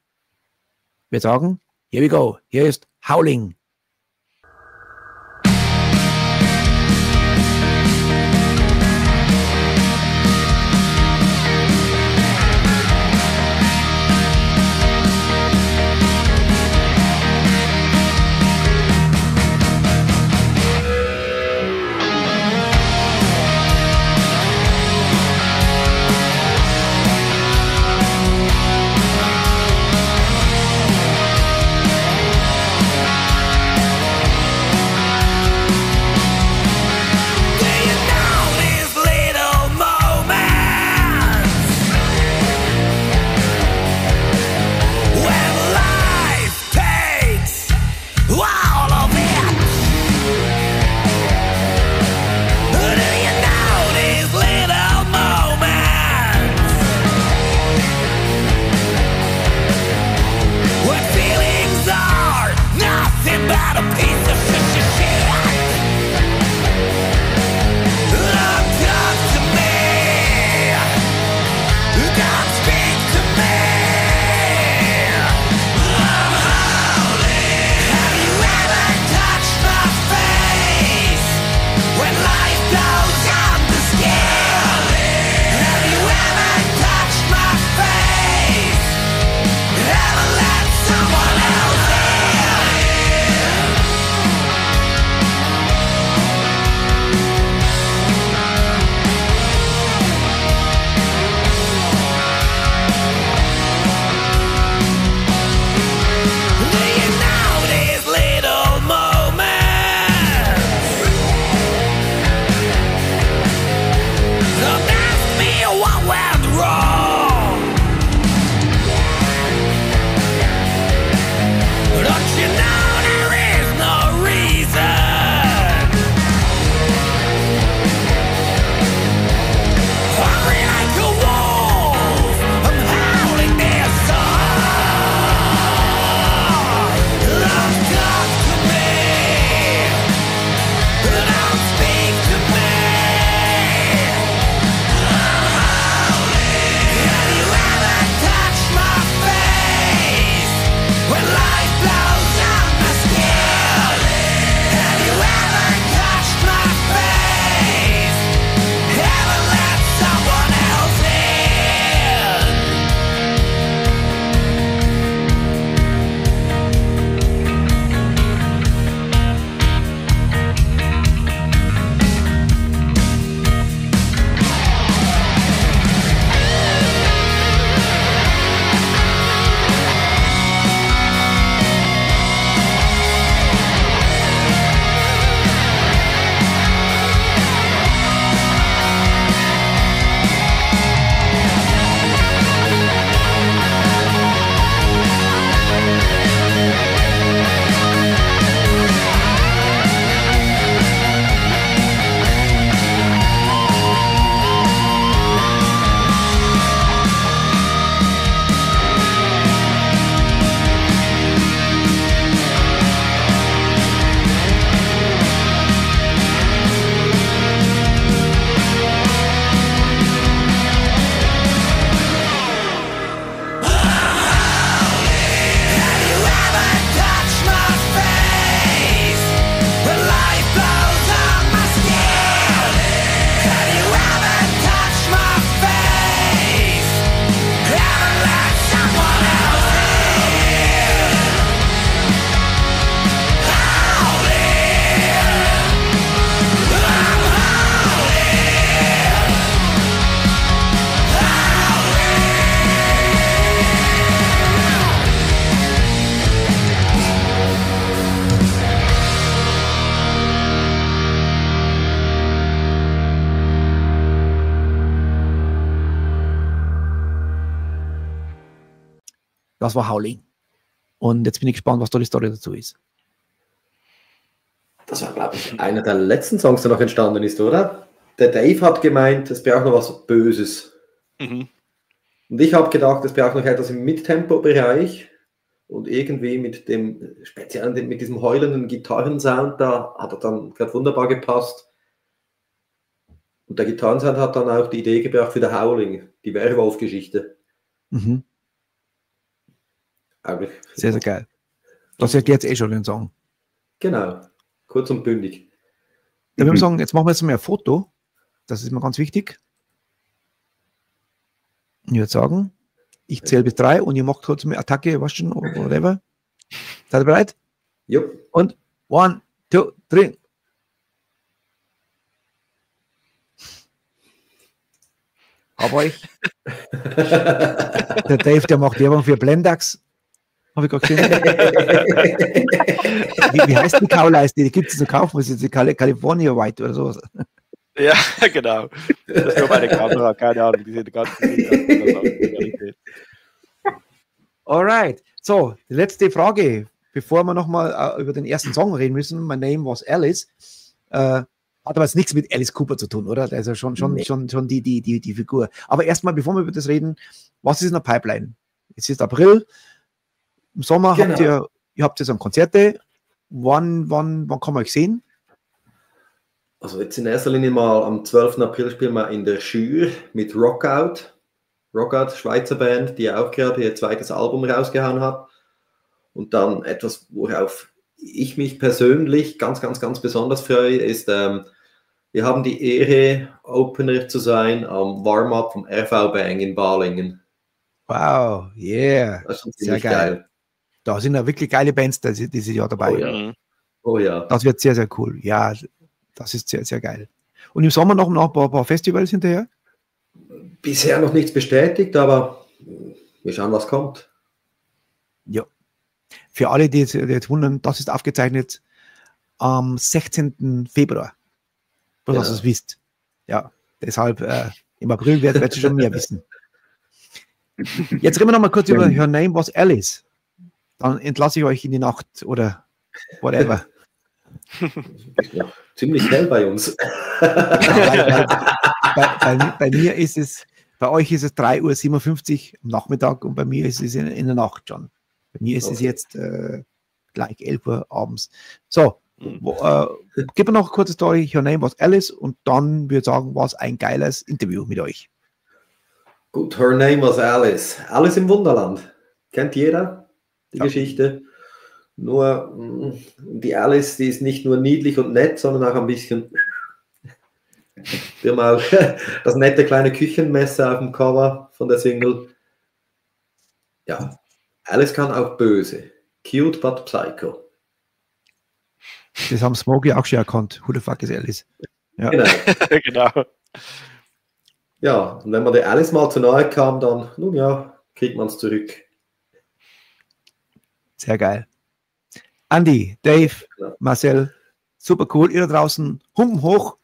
Wir sagen, here we go. Hier ist Howling. Das war Howling. Und jetzt bin ich gespannt, was da die Story dazu ist. Das war, glaube ich, einer der letzten Songs, der noch entstanden ist, oder? Der Dave hat gemeint, es braucht noch was Böses. Mhm. Und ich habe gedacht, es braucht noch etwas im Mittempo-Bereich. Und irgendwie mit dem, speziell mit diesem heulenden Gitarrensound, da hat er dann gerade wunderbar gepasst. Und der Gitarrensound hat dann auch die Idee gebracht für The Howling, die Werwolf-Geschichte. Mhm. Eigentlich. Sehr, sehr geil. Das erklärt jetzt schon den Song. Genau, kurz und bündig. Dann würde ich sagen, jetzt machen wir jetzt mal ein Foto. Das ist mir ganz wichtig. Ich würde sagen, ich zähle bis 3 und ihr macht kurz eine Attacke, was schon, oder whatever. Seid ihr bereit? Jupp. Und 1, 2, 3. Hab euch. Der Dave, der macht Werbung für Blendax. Habe ich gerade gesehen. Wie heißt die Kauleiste? Die gibt es zu kaufen. Das ist die California White oder sowas. Ja, genau. Das ist nur meine Kamera, keine Ahnung. Die sind ganz Alright. So, die letzte Frage, bevor wir nochmal über den ersten Song reden müssen. My Name Was Alice. Hat aber jetzt nichts mit Alice Cooper zu tun, oder? Also schon die Figur. Aber erstmal, bevor wir über das reden, was ist in der Pipeline? Es ist April. Im Sommer habt ihr so ein Konzerte. Wann kann man euch sehen? Also jetzt in erster Linie mal am 12. April spielen wir in der Schür mit Rockout. Rockout, Schweizer Band, die auch gerade ihr zweites Album rausgehauen hat. Und dann etwas, worauf ich mich persönlich ganz besonders freue, ist, wir haben die Ehre, Opener zu sein am Warm-Up vom RV Bang in Balingen. Wow, yeah. Das ist schon Sehr ziemlich geil. geil. Da sind ja wirklich geile Bands dieses Jahr dabei. Oh ja. Oh ja. Das wird sehr, sehr cool. Ja, das ist sehr, sehr geil. Und im Sommer noch ein paar Festivals hinterher? Bisher noch nichts bestätigt, aber wir schauen, was kommt. Ja. Für alle, die jetzt wundern, das ist aufgezeichnet am 16. Februar. Bloß, dass ihr es wisst. Ja, deshalb im April werdet ihr schon mehr wissen. Jetzt reden wir noch mal kurz über Her Name Was Alice. Dann entlasse ich euch in die Nacht oder whatever. Ja, ziemlich hell bei uns. Bei mir ist es, bei euch ist es 3:57 Uhr am Nachmittag und bei mir ist es in der Nacht schon. Bei mir ist es jetzt gleich 11 Uhr abends. So, gib mir noch eine kurze Story. Your Name Was Alice und dann würde ich sagen, war es ein geiles Interview mit euch. Gut, Her Name Was Alice. Alice im Wunderland. Kennt jeder die Geschichte? Nur die Alice, die ist nicht nur niedlich und nett, sondern auch ein bisschen wir mal das nette kleine Küchenmesser auf dem Cover von der Single. Ja, Alice kann auch böse. Cute but psycho. Das haben Smokey auch schon erkannt. Who the fuck is Alice? Ja. Genau. Genau. Ja, und wenn man der Alice mal zu nahe kam, dann, nun ja, kriegt man es zurück. Sehr geil. Andy, Dave, Marcel, super cool. Ihr da draußen, Humpen hoch.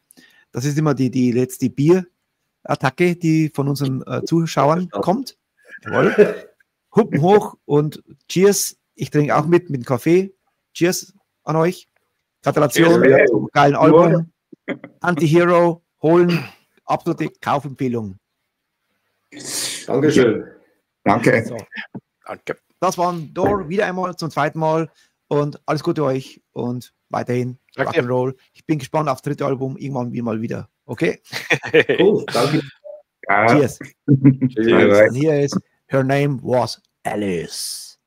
Das ist immer die letzte Bierattacke, die von unseren Zuschauern kommt. Jawohl. Humpen hoch und Cheers. Ich trinke auch mit dem Kaffee. Cheers an euch. Gratulation zum geilen Album. Antihero, holen. Absolute Kaufempfehlung. Dankeschön. Danke. So. Danke. Das waren Door wieder einmal zum zweiten Mal und alles Gute euch und weiterhin Rock'n'Roll. Ich bin gespannt auf das dritte Album, irgendwann mal wieder. Okay? Cool, danke. Ja. Cheers. Cheers. Und hier ist Her Name Was Alice.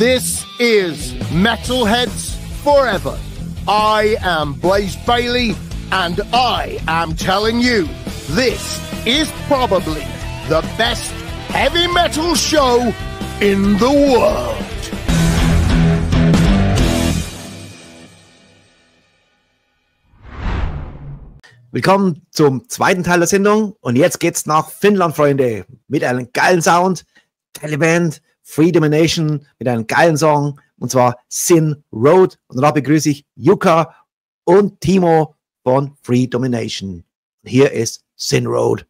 This is Metalheads Forever. I am Blaze Bailey, and I am telling you, this is probably the best heavy metal show in the world. Willkommen zum zweiten Teil der Sendung und jetzt geht's nach Finnland, Freunde, mit einem geilen Sound, geile Band, Freedomination mit einem geilen Song und zwar Sin Road und danach begrüße ich Jukka und Timo von Freedomination. Hier ist Sin Road.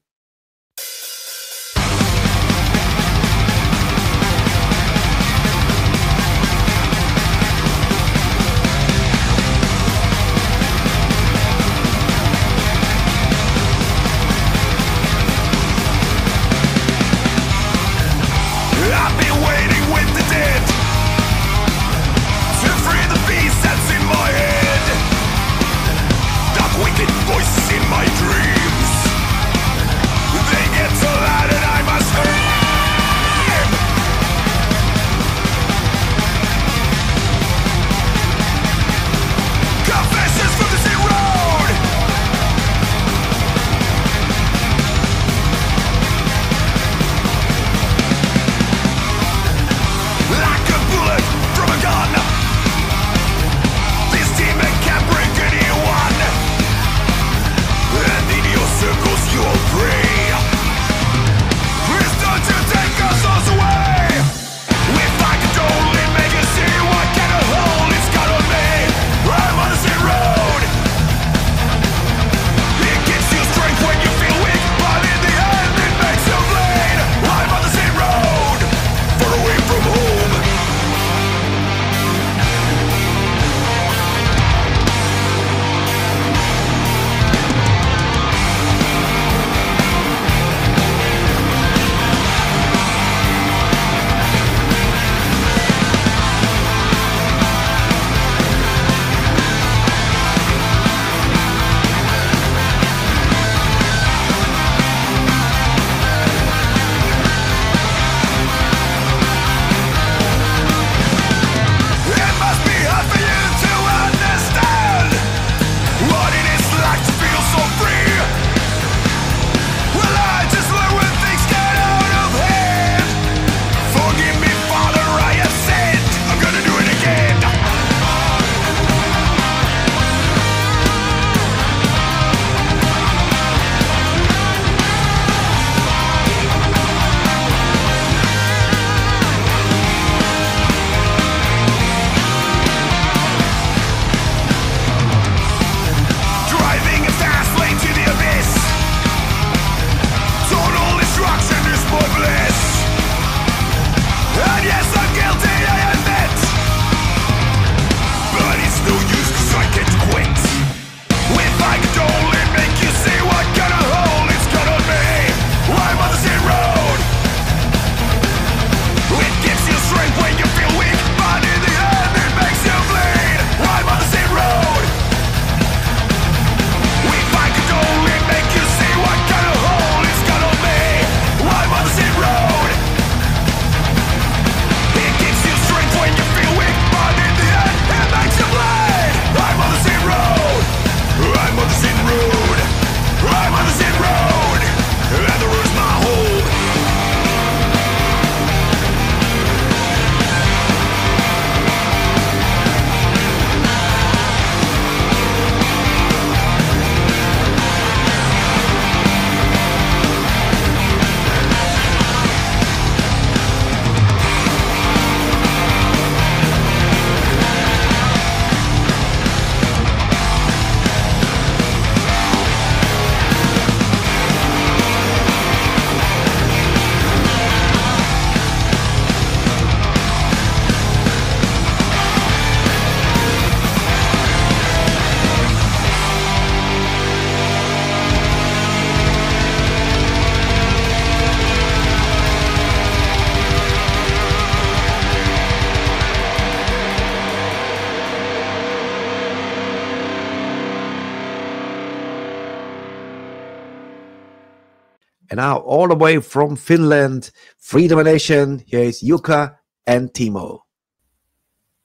And now, all the way from Finland, Freedomination, here is Jukka and Timo.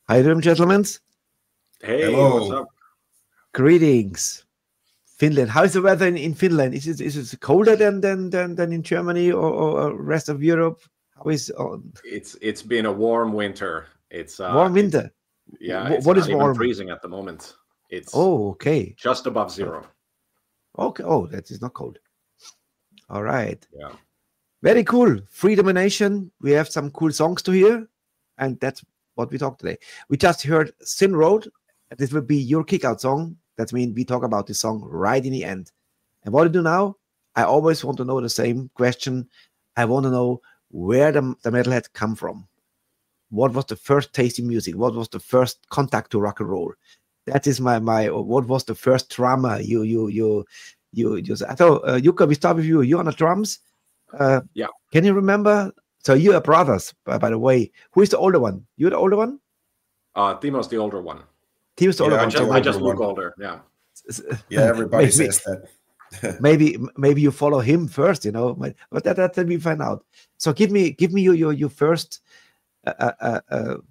Hi there, gentlemen. Hey, Hello. what's up? Greetings. Finland. How's the weather in Finland? Is it colder than in Germany or rest of Europe? How is It's been a warm winter. It's warm winter? It's what not is even warm? freezing at the moment. It's Okay. just above zero. Okay. Oh, that is not cold. All right. Yeah. Very cool. Freedomination. We have some cool songs to hear, and that's what we talk today. We just heard Sin Road. This will be your kickout song. That means we talk about this song right in the end. And what I do now, I always want to know the same question. I want to know where the Metalhead come from. What was the first taste in music? What was the first contact to rock and roll? That is my what was the first drummer you so Jukka, we start with you. You on the drums? Yeah. Can you remember? So you are brothers, by the way. Who is the older one? You're the older one? Timo's the older one. Timo's the older one. I just look older. Yeah. Yeah, everybody says that. maybe you follow him first, you know. But that we find out. So give me your first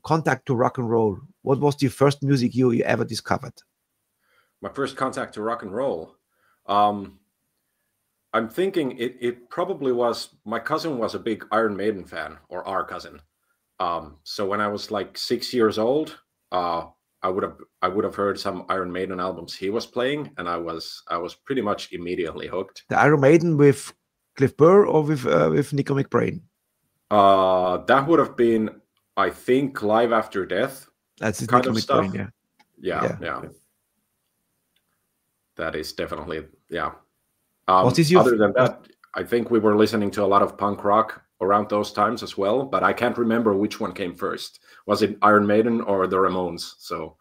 contact to rock and roll. What was the first music you ever discovered? My first contact to rock and roll. I'm thinking it probably was, my cousin was a big Iron Maiden fan, or our cousin. So when I was like 6 years old, I would have heard some Iron Maiden albums he was playing, and I was pretty much immediately hooked. The Iron Maiden with Cliff Burr or with Nico McBrain? That would have been, I think, Live After Death. That's kind Nico of McBrain, stuff. Yeah. That is definitely, yeah. Other than that, I think we were listening to a lot of punk rock around those times as well, but I can't remember which one came first. Was it Iron Maiden or the Ramones? So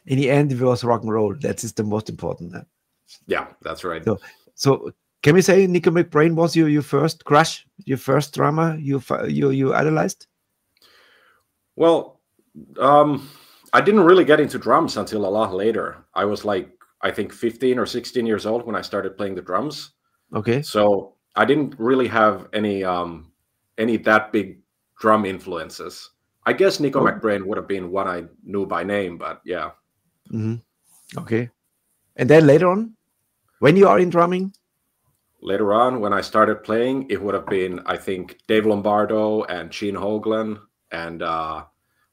in the end, it was rock and roll. That is the most important. Yeah, that's right. So can we say Nico McBrain was your first crush, your first drummer you idolized? Well, I didn't really get into drums until a lot later. I was like, I think 15 or 16 years old when I started playing the drums. Okay. So I didn't really have any that big drum influences. I guess Nico McBrain would have been one I knew by name, but yeah. Mm-hmm. Okay. And then later on, when you are in drumming? Later on, when I started playing, it would have been, I think, Dave Lombardo and Gene Hoglan and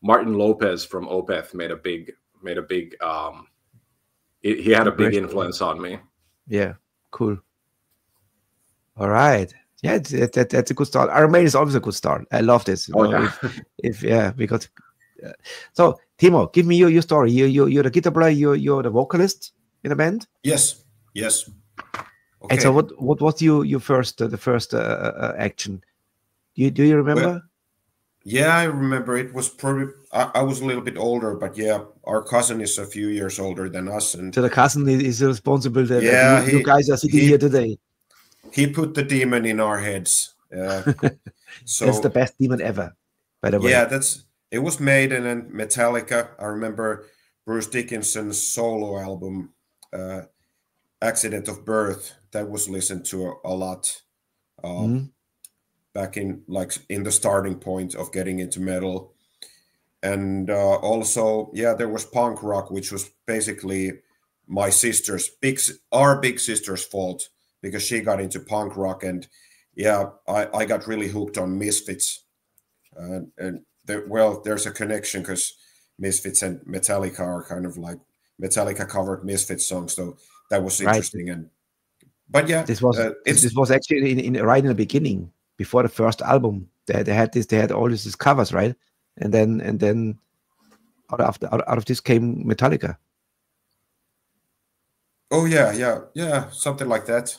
Martin Lopez from Opeth made a big he had a big influence on me. Yeah, cool. All right. Yeah, that's a good start. Iron Maiden is always a good start. I love this. Because so Timo, give me your story. You're the guitar player. You're the vocalist in the band. Yes. Okay. And so what was your first action? Do you remember? Well, yeah, I remember. It was probably I was a little bit older, but yeah, our cousin is a few years older than us, and so the cousin is responsible that you guys are sitting here today. He put the demon in our heads. So that's the best demon ever, by the way. Yeah, it was Maiden and Metallica. I remember Bruce Dickinson's solo album, Accident of Birth. That was listened to a lot. Back in the starting point of getting into metal. And also, there was punk rock, which was basically my our big sister's fault, because she got into punk rock, and I got really hooked on Misfits. There's a connection because Misfits and Metallica are kind of like Metallica covered Misfits songs, so that was interesting. Right. But yeah, this was actually right in the beginning. Before the first album, they had all these covers, right? And then out of this came Metallica. Oh yeah, something like that.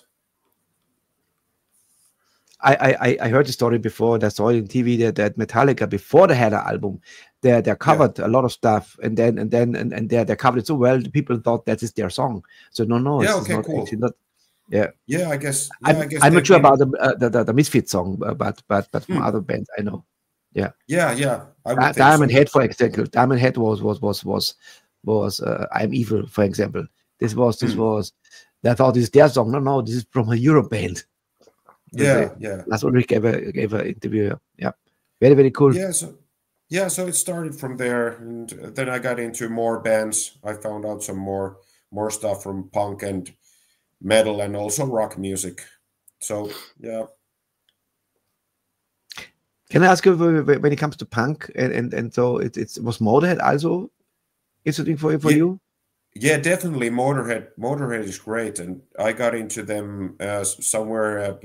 I heard the story before. I saw it on TV that Metallica, before they had an album, they covered a lot of stuff, and they covered it so well, people thought that is their song. So no, cool. Not. Yeah, I guess. I'm not sure about the Misfits song, but from other bands I know. Yeah. Diamond Head, for example. Diamond Head was I'm Evil, for example. This was. They thought this is their song. No, this is from a Europe band. Yeah. That's what Rick gave an interview. Yeah, very very cool. Yeah. Yeah, so it started from there, and then I got into more bands. I found out some more stuff from punk and metal and also rock music. So yeah. Can I ask you when it comes to punk and so it was Motorhead also interesting for you? Yeah, definitely. Motorhead is great, and I got into them somewhere at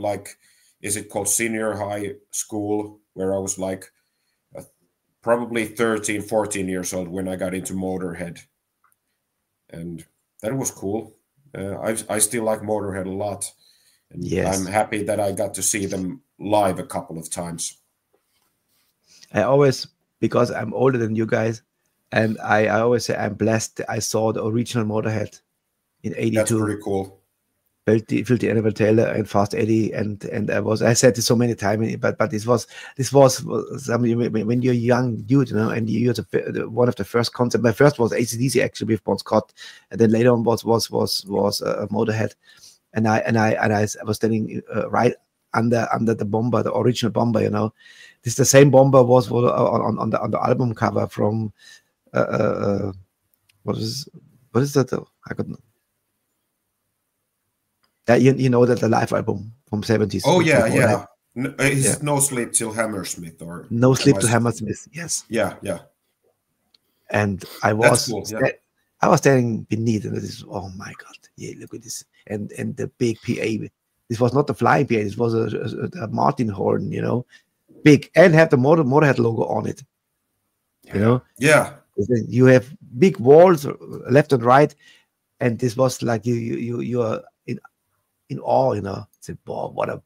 is it called senior high school, where I was like probably 13, 14 years old when I got into Motorhead, and that was cool. I still like Motorhead a lot, and yes. I'm happy that I got to see them live a couple of times. I always, because I'm older than you guys, and I always say I'm blessed. I saw the original Motorhead in '82. That's pretty cool. Filthy Animal Taylor and Fast Eddie, and I said this so many times, but this was something when you're a young dude, and you're one of the first concerts. My first was AC/DC actually with Bon Scott, and then later on was Motorhead, and I was standing right under the bomber, the original bomber. This the same bomber was on the album cover from what is that? I don't know. That you know that the live album from 70s. Oh yeah. No Sleep Till Hammersmith or No Sleep Till Hammersmith. Yes. Yeah. And I was cool, I was standing beneath, and this. Oh my God! Yeah, look at this, and the big PA. This was not the flying PA. This was a Martin horn, big, and have the Motorhead logo on it. Yeah. You have big walls left and right, and this was like you are in awe. Say, boy, what a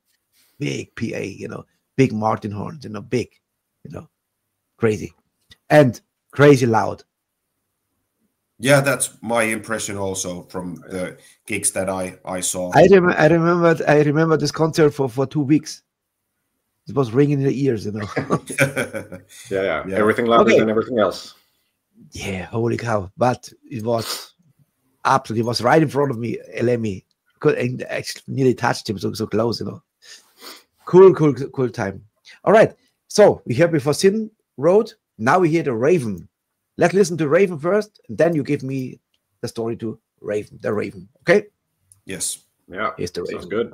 big PA, big Martin horns, big, crazy, and crazy loud. Yeah, that's my impression also from the gigs that I saw. I remember this concert for 2 weeks. It was ringing in the ears, yeah. Everything louder than everything else. Yeah, holy cow! But it was absolutely. It was right in front of me. LME could actually nearly touched him so close. Cool time. All right. So we heard before Sin Road. Now we hear the Raven. Let's listen to Raven first, and then you give me the story to Raven. The Raven. Okay. Yes. Yeah. Here's the Raven. Sounds good.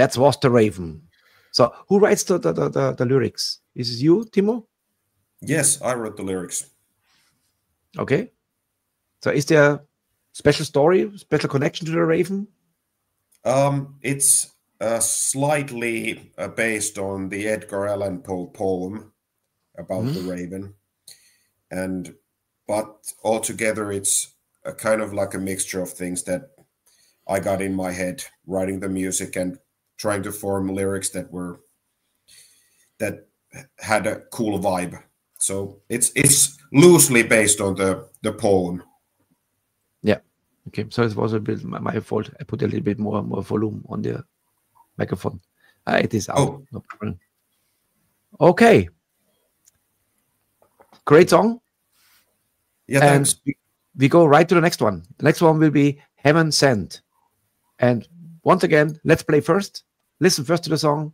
That was the Raven. So who writes the lyrics? Is it you, Timo? Yes, I wrote the lyrics. Okay. So is there a special story, special connection to the Raven? It's slightly based on the Edgar Allan Poe poem about the Raven, but altogether it's a kind of like a mixture of things that I got in my head, writing the music and trying to form lyrics that had a cool vibe. So it's loosely based on the poem. Yeah. Okay. So it was a bit my fault. I put a little bit more volume on the microphone. It is out. Oh. No problem. Okay. Great song. Yeah, and thanks. we go right to the next one. The next one will be Heaven Sent. And once again, let's play first. Listen first to the song.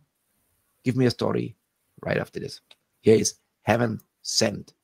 Give me a story right after this. Here is Heaven Sent.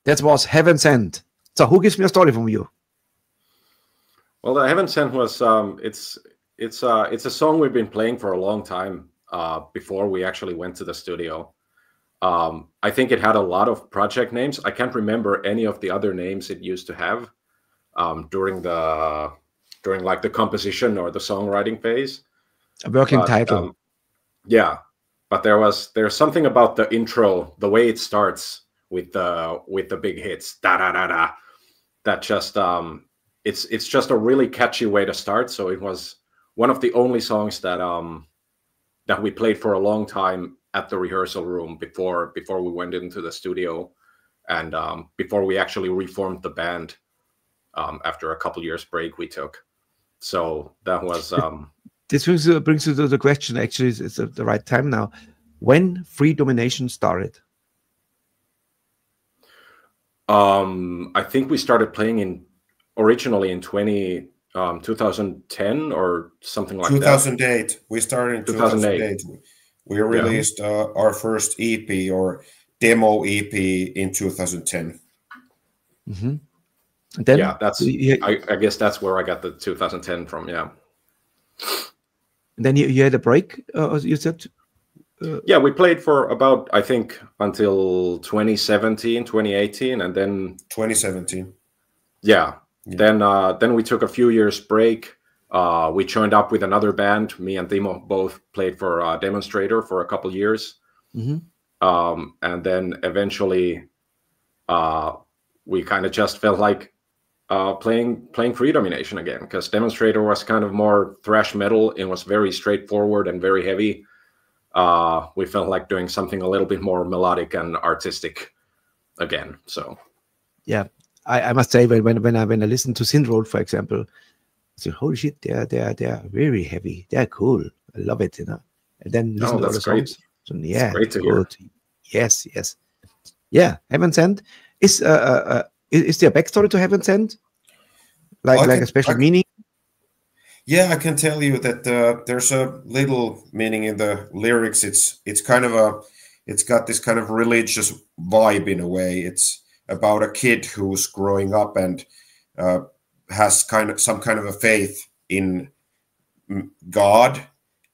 That was Heaven Sent. So who gives me a story from you? Well, the Heaven Sent was it's a song we've been playing for a long time before we actually went to the studio. I think it had a lot of project names. I can't remember any of the other names it used to have during like the composition or the songwriting phase. A working title. Yeah, but there's something about the intro, the way it starts with the big hits, da da da da, that just it's just a really catchy way to start. So it was one of the only songs that that we played for a long time at the rehearsal room before we went into the studio, and before we actually reformed the band after a couple years break we took. So that was this brings you to the question. Actually, it's the right time now. When Freedomination started? I think we started playing originally in 2010 or something like 2008. that. We started in 2008. We released our first EP, or demo EP in 2010. Mm-hmm. And then, yeah, that's. I guess that's where I got the 2010 from. Yeah. And then you had a break. You said. Yeah, we played for about, I think, until 2017, 2018, and then 2017. Yeah. Then we took a few years break. We joined up with another band. Me and Timo both played for Demonstrator for a couple years. Mm-hmm. And then eventually we kind of just felt like playing Freedomination again, because Demonstrator was kind of more thrash metal. It was very straightforward and very heavy. We felt like doing something a little bit more melodic and artistic again. So yeah, I must say when I listen to Synthroad, for example, I say, holy shit, they're very heavy. They're cool. I love it, you know. And then listen to other songs. So, yeah, great to hear. Yes. Yeah, Heaven Sent is there a backstory to Heaven Sent? Like a special meaning? Yeah, I can tell you that there's a little meaning in the lyrics. It's kind of it's got this kind of religious vibe in a way. It's about a kid who's growing up and has some kind of a faith in God,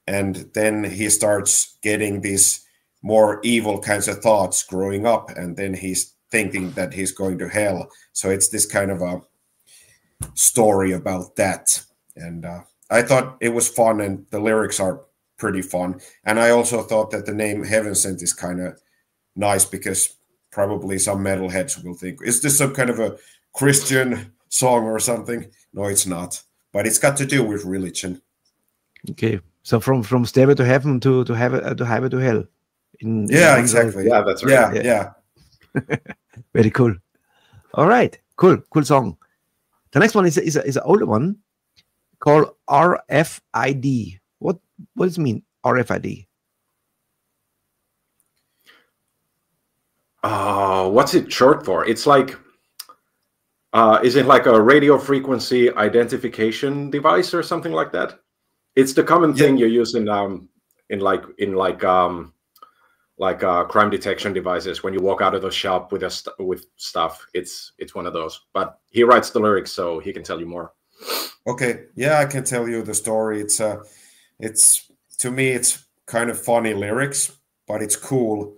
and then he starts getting these more evil kinds of thoughts growing up, and then he's thinking that he's going to hell. So it's this kind of a story about that. And I thought it was fun, and the lyrics are pretty fun. And I also thought that the name Heaven Sent is kind of nice, because probably some metalheads will think, is this some kind of a Christian song or something? No, it's not. But it's got to do with religion. Okay. So from Stairway to Heaven to Highway to Hell. Exactly. Yeah, that's right. Yeah. Very cool. All right. Cool song. The next one is an older one called RFID. What does it mean, RFID? What's it short for? It's like, is it like a radio frequency identification device or something like that? It's the common thing you use in crime detection devices when you walk out of the shop with stuff. It's one of those. But he writes the lyrics, so he can tell you more. Okay, yeah, I can tell you the story. It's to me, it's kind of funny lyrics, but it's cool.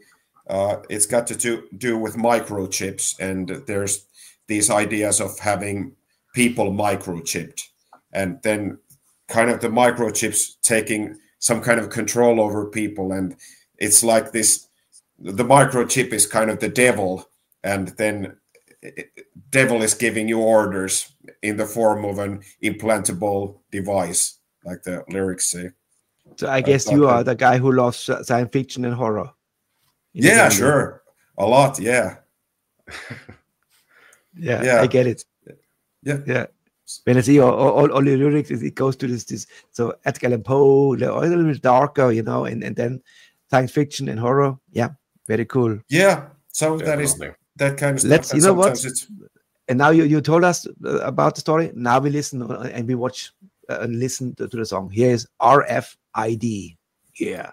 It's got to do with microchips, and there's these ideas of having people microchipped, and then kind of the microchips taking some kind of control over people, and it's like this. The microchip is kind of the devil, and then devil is giving you orders in the form of an implantable device, like the lyrics say. So I guess you are the guy who loves science fiction and horror. Yeah, sure. A lot, yeah. Yeah, I get it. Yeah. When I see all the lyrics, it goes to this. So Edgar Allan Poe, a little bit darker, you know, and then science fiction and horror. Yeah, very cool. Yeah, so definitely. That kind of stuff. You know what? And now you told us about the story. Now we listen and we watch and listen to the song. Here is RFID. Yeah.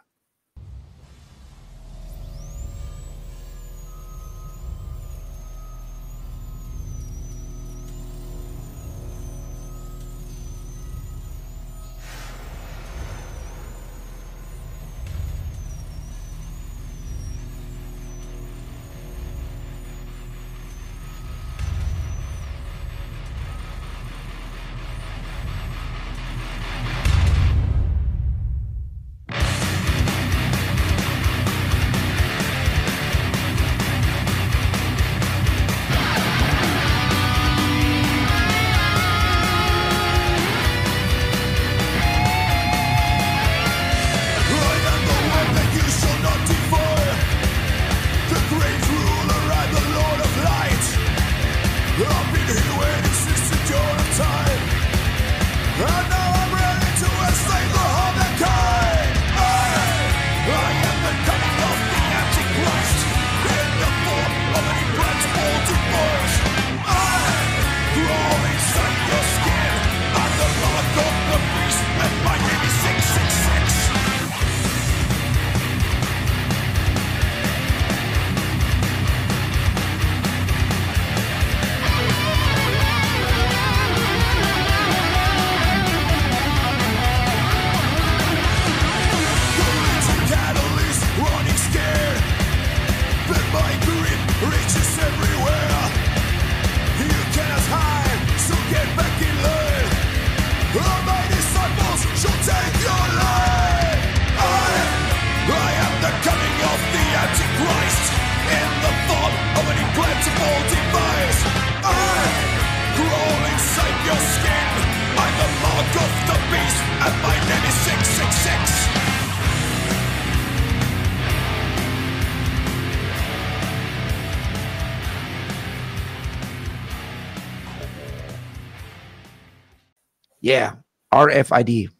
Yeah, RFID.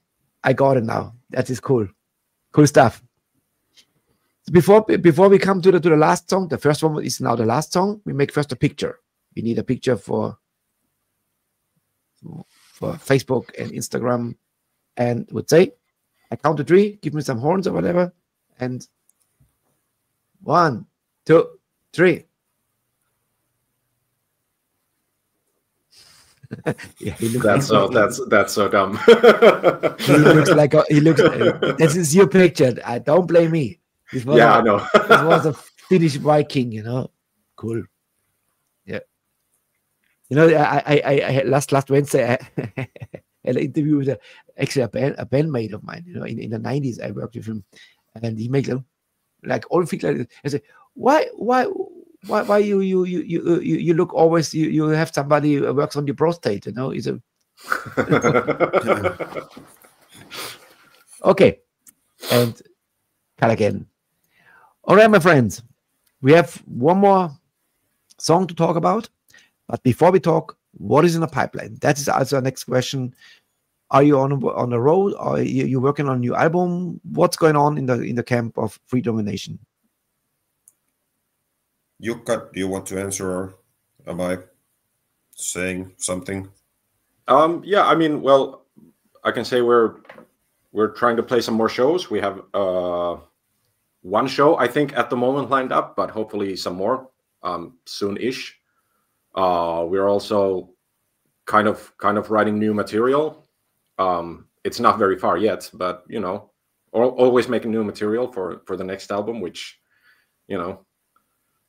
I got it now. That is cool. Cool stuff. Before we come to the last song, the first one is now the last song. We make first a picture. We need a picture for Facebook and Instagram, and would say, I count to 3. Give me some horns or whatever, and 1, 2, 3. Yeah, that's so dumb. He looks like this is your picture. Don't blame me. I know. This was a Finnish Viking, Cool. Yeah. I last Wednesday I had an interview with a bandmate of mine. In the 90s I worked with him, and he makes like all things like this. I say, why you look always you have somebody who works on your prostate, He's a okay, and cut again. All right, my friends, we have one more song to talk about, but before we talk, what is in the pipeline? That is also our next question. Are you on the road? Or are you working on a new album? What's going on in the camp of Freedomination? Jukka, do you want to answer, or am I saying something? Yeah, I mean, well, I can say we're trying to play some more shows. We have one show, I think, at the moment lined up, but hopefully some more soon-ish. We're also kind of writing new material. It's not very far yet, but always making new material for the next album, which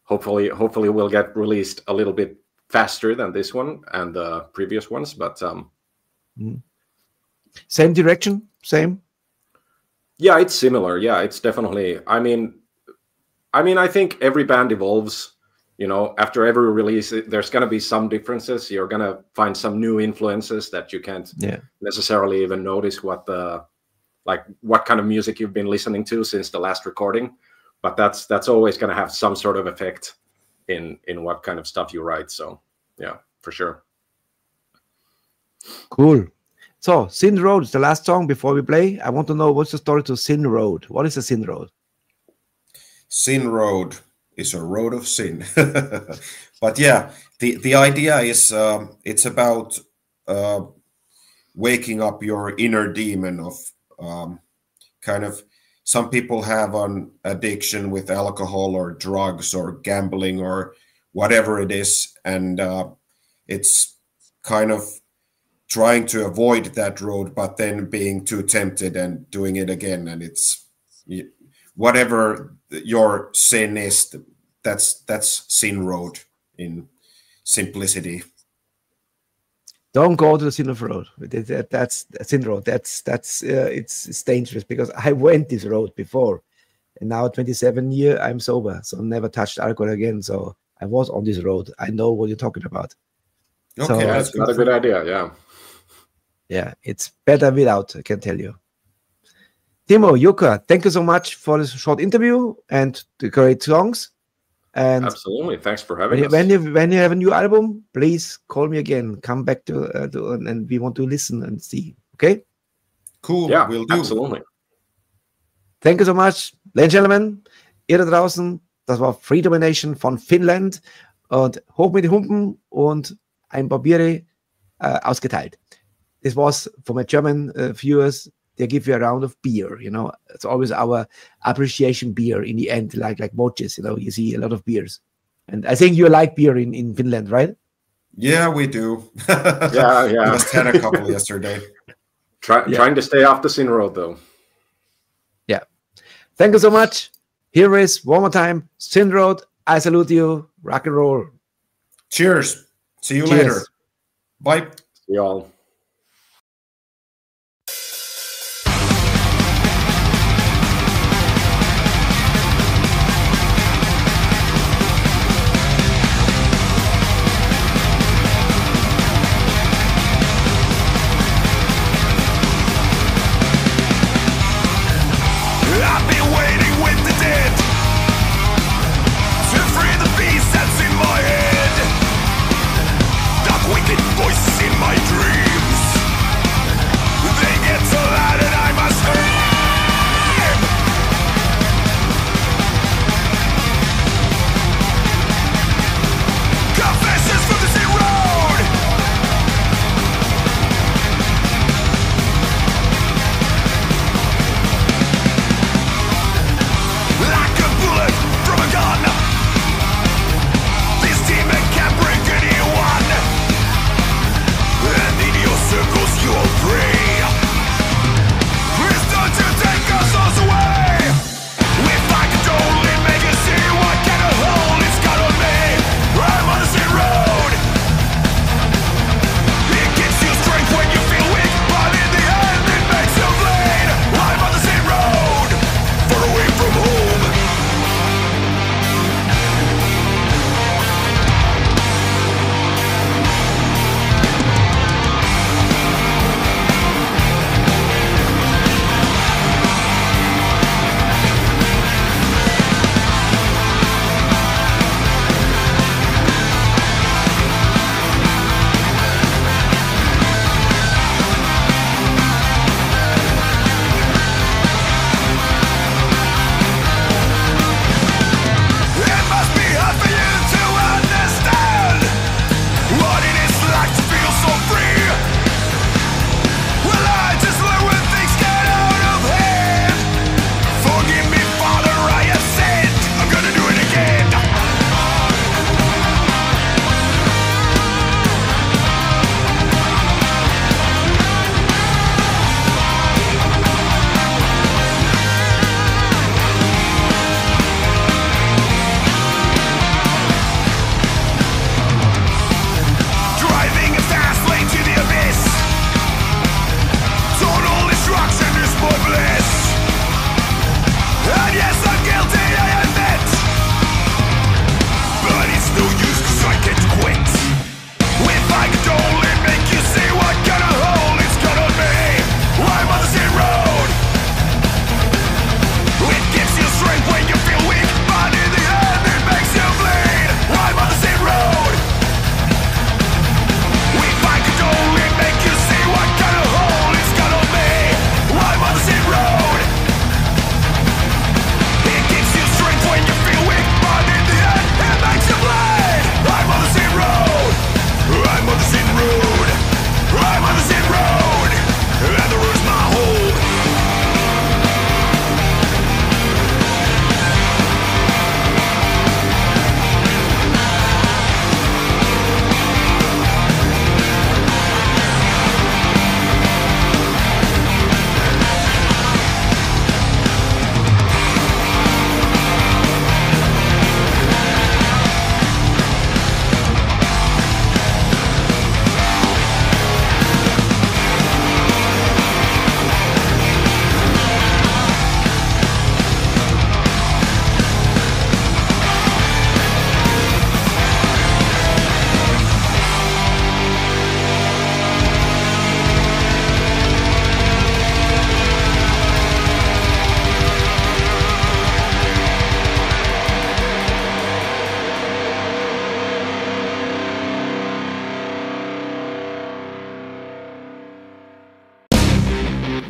hopefully will get released a little bit faster than this one and the previous ones. But same direction, same. Yeah, it's similar. Yeah, it's definitely. I mean, I think every band evolves. After every release, there's going to be some differences. You're going to find some new influences that you can't necessarily even notice what kind of music you've been listening to since the last recording. But that's always going to have some sort of effect in what kind of stuff you write. So yeah, for sure. Cool. So Sin Road is the last song before we play. I want to know, what's the story to Sin Road? What is a Sin Road? Sin Road is a road of sin. But yeah, the idea is it's about waking up your inner demon of kind of, some people have an addiction with alcohol or drugs or gambling or whatever it is, and it's kind of trying to avoid that road, but then being too tempted and doing it again. And it's whatever your sin is, that's Sin Road in simplicity. Don't go to the Sin Road. That's Sin Road. It's dangerous, because I went this road before, and now 27 years I'm sober, so never touched alcohol again. So I was on this road. I know what you're talking about. Okay, so, that's not a good idea. Yeah. Yeah, it's better without, I can tell you. Timo, Jukka, thank you so much for this short interview and the great songs. And absolutely, thanks for having us. When you have a new album, please call me again. Come back to and we want to listen and see. Okay? Cool. Yeah, we'll do. Absolutely. Thank you so much, ladies and Gentlemen. Ihr da draußen, das war Freedomination von Finnland und hoch mit den Humpen und ein Barbiere ausgeteilt. This was for my German viewers. They give you a round of beer. It's always our appreciation beer in the end, like mochis. You see a lot of beers, and I think you like beer in Finland, right? Yeah, we do. yeah. Just had a couple yesterday. Trying to stay off the Sin Road, though. Yeah. Thank you so much. Here is one more time, Sin Road. I salute you. Rock and roll. Cheers. See you Cheers. later. Bye. See y'all. I've been waiting with the dead to free the beast that's in my head. Dark wicked voices in my dreams.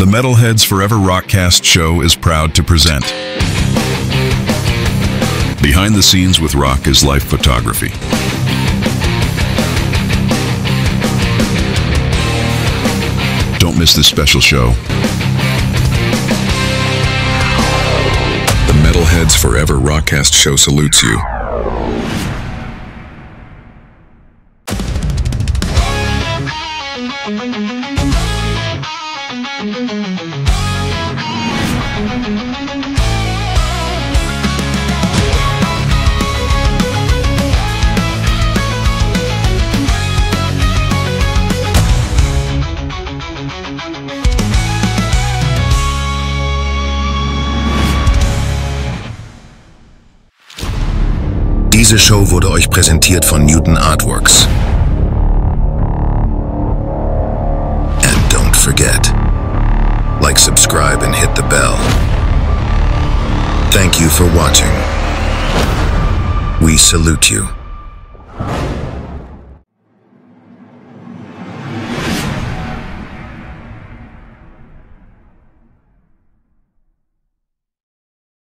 The Metalheads Forever Rockcast show is proud to present Behind the Scenes with Rock is Life Photography. Don't miss this special show. The Metalheads Forever Rockcast show salutes you. Diese Show wurde euch präsentiert von Newton Artworks. And don't forget, like, subscribe, and hit the bell. Thank you for watching. We salute you.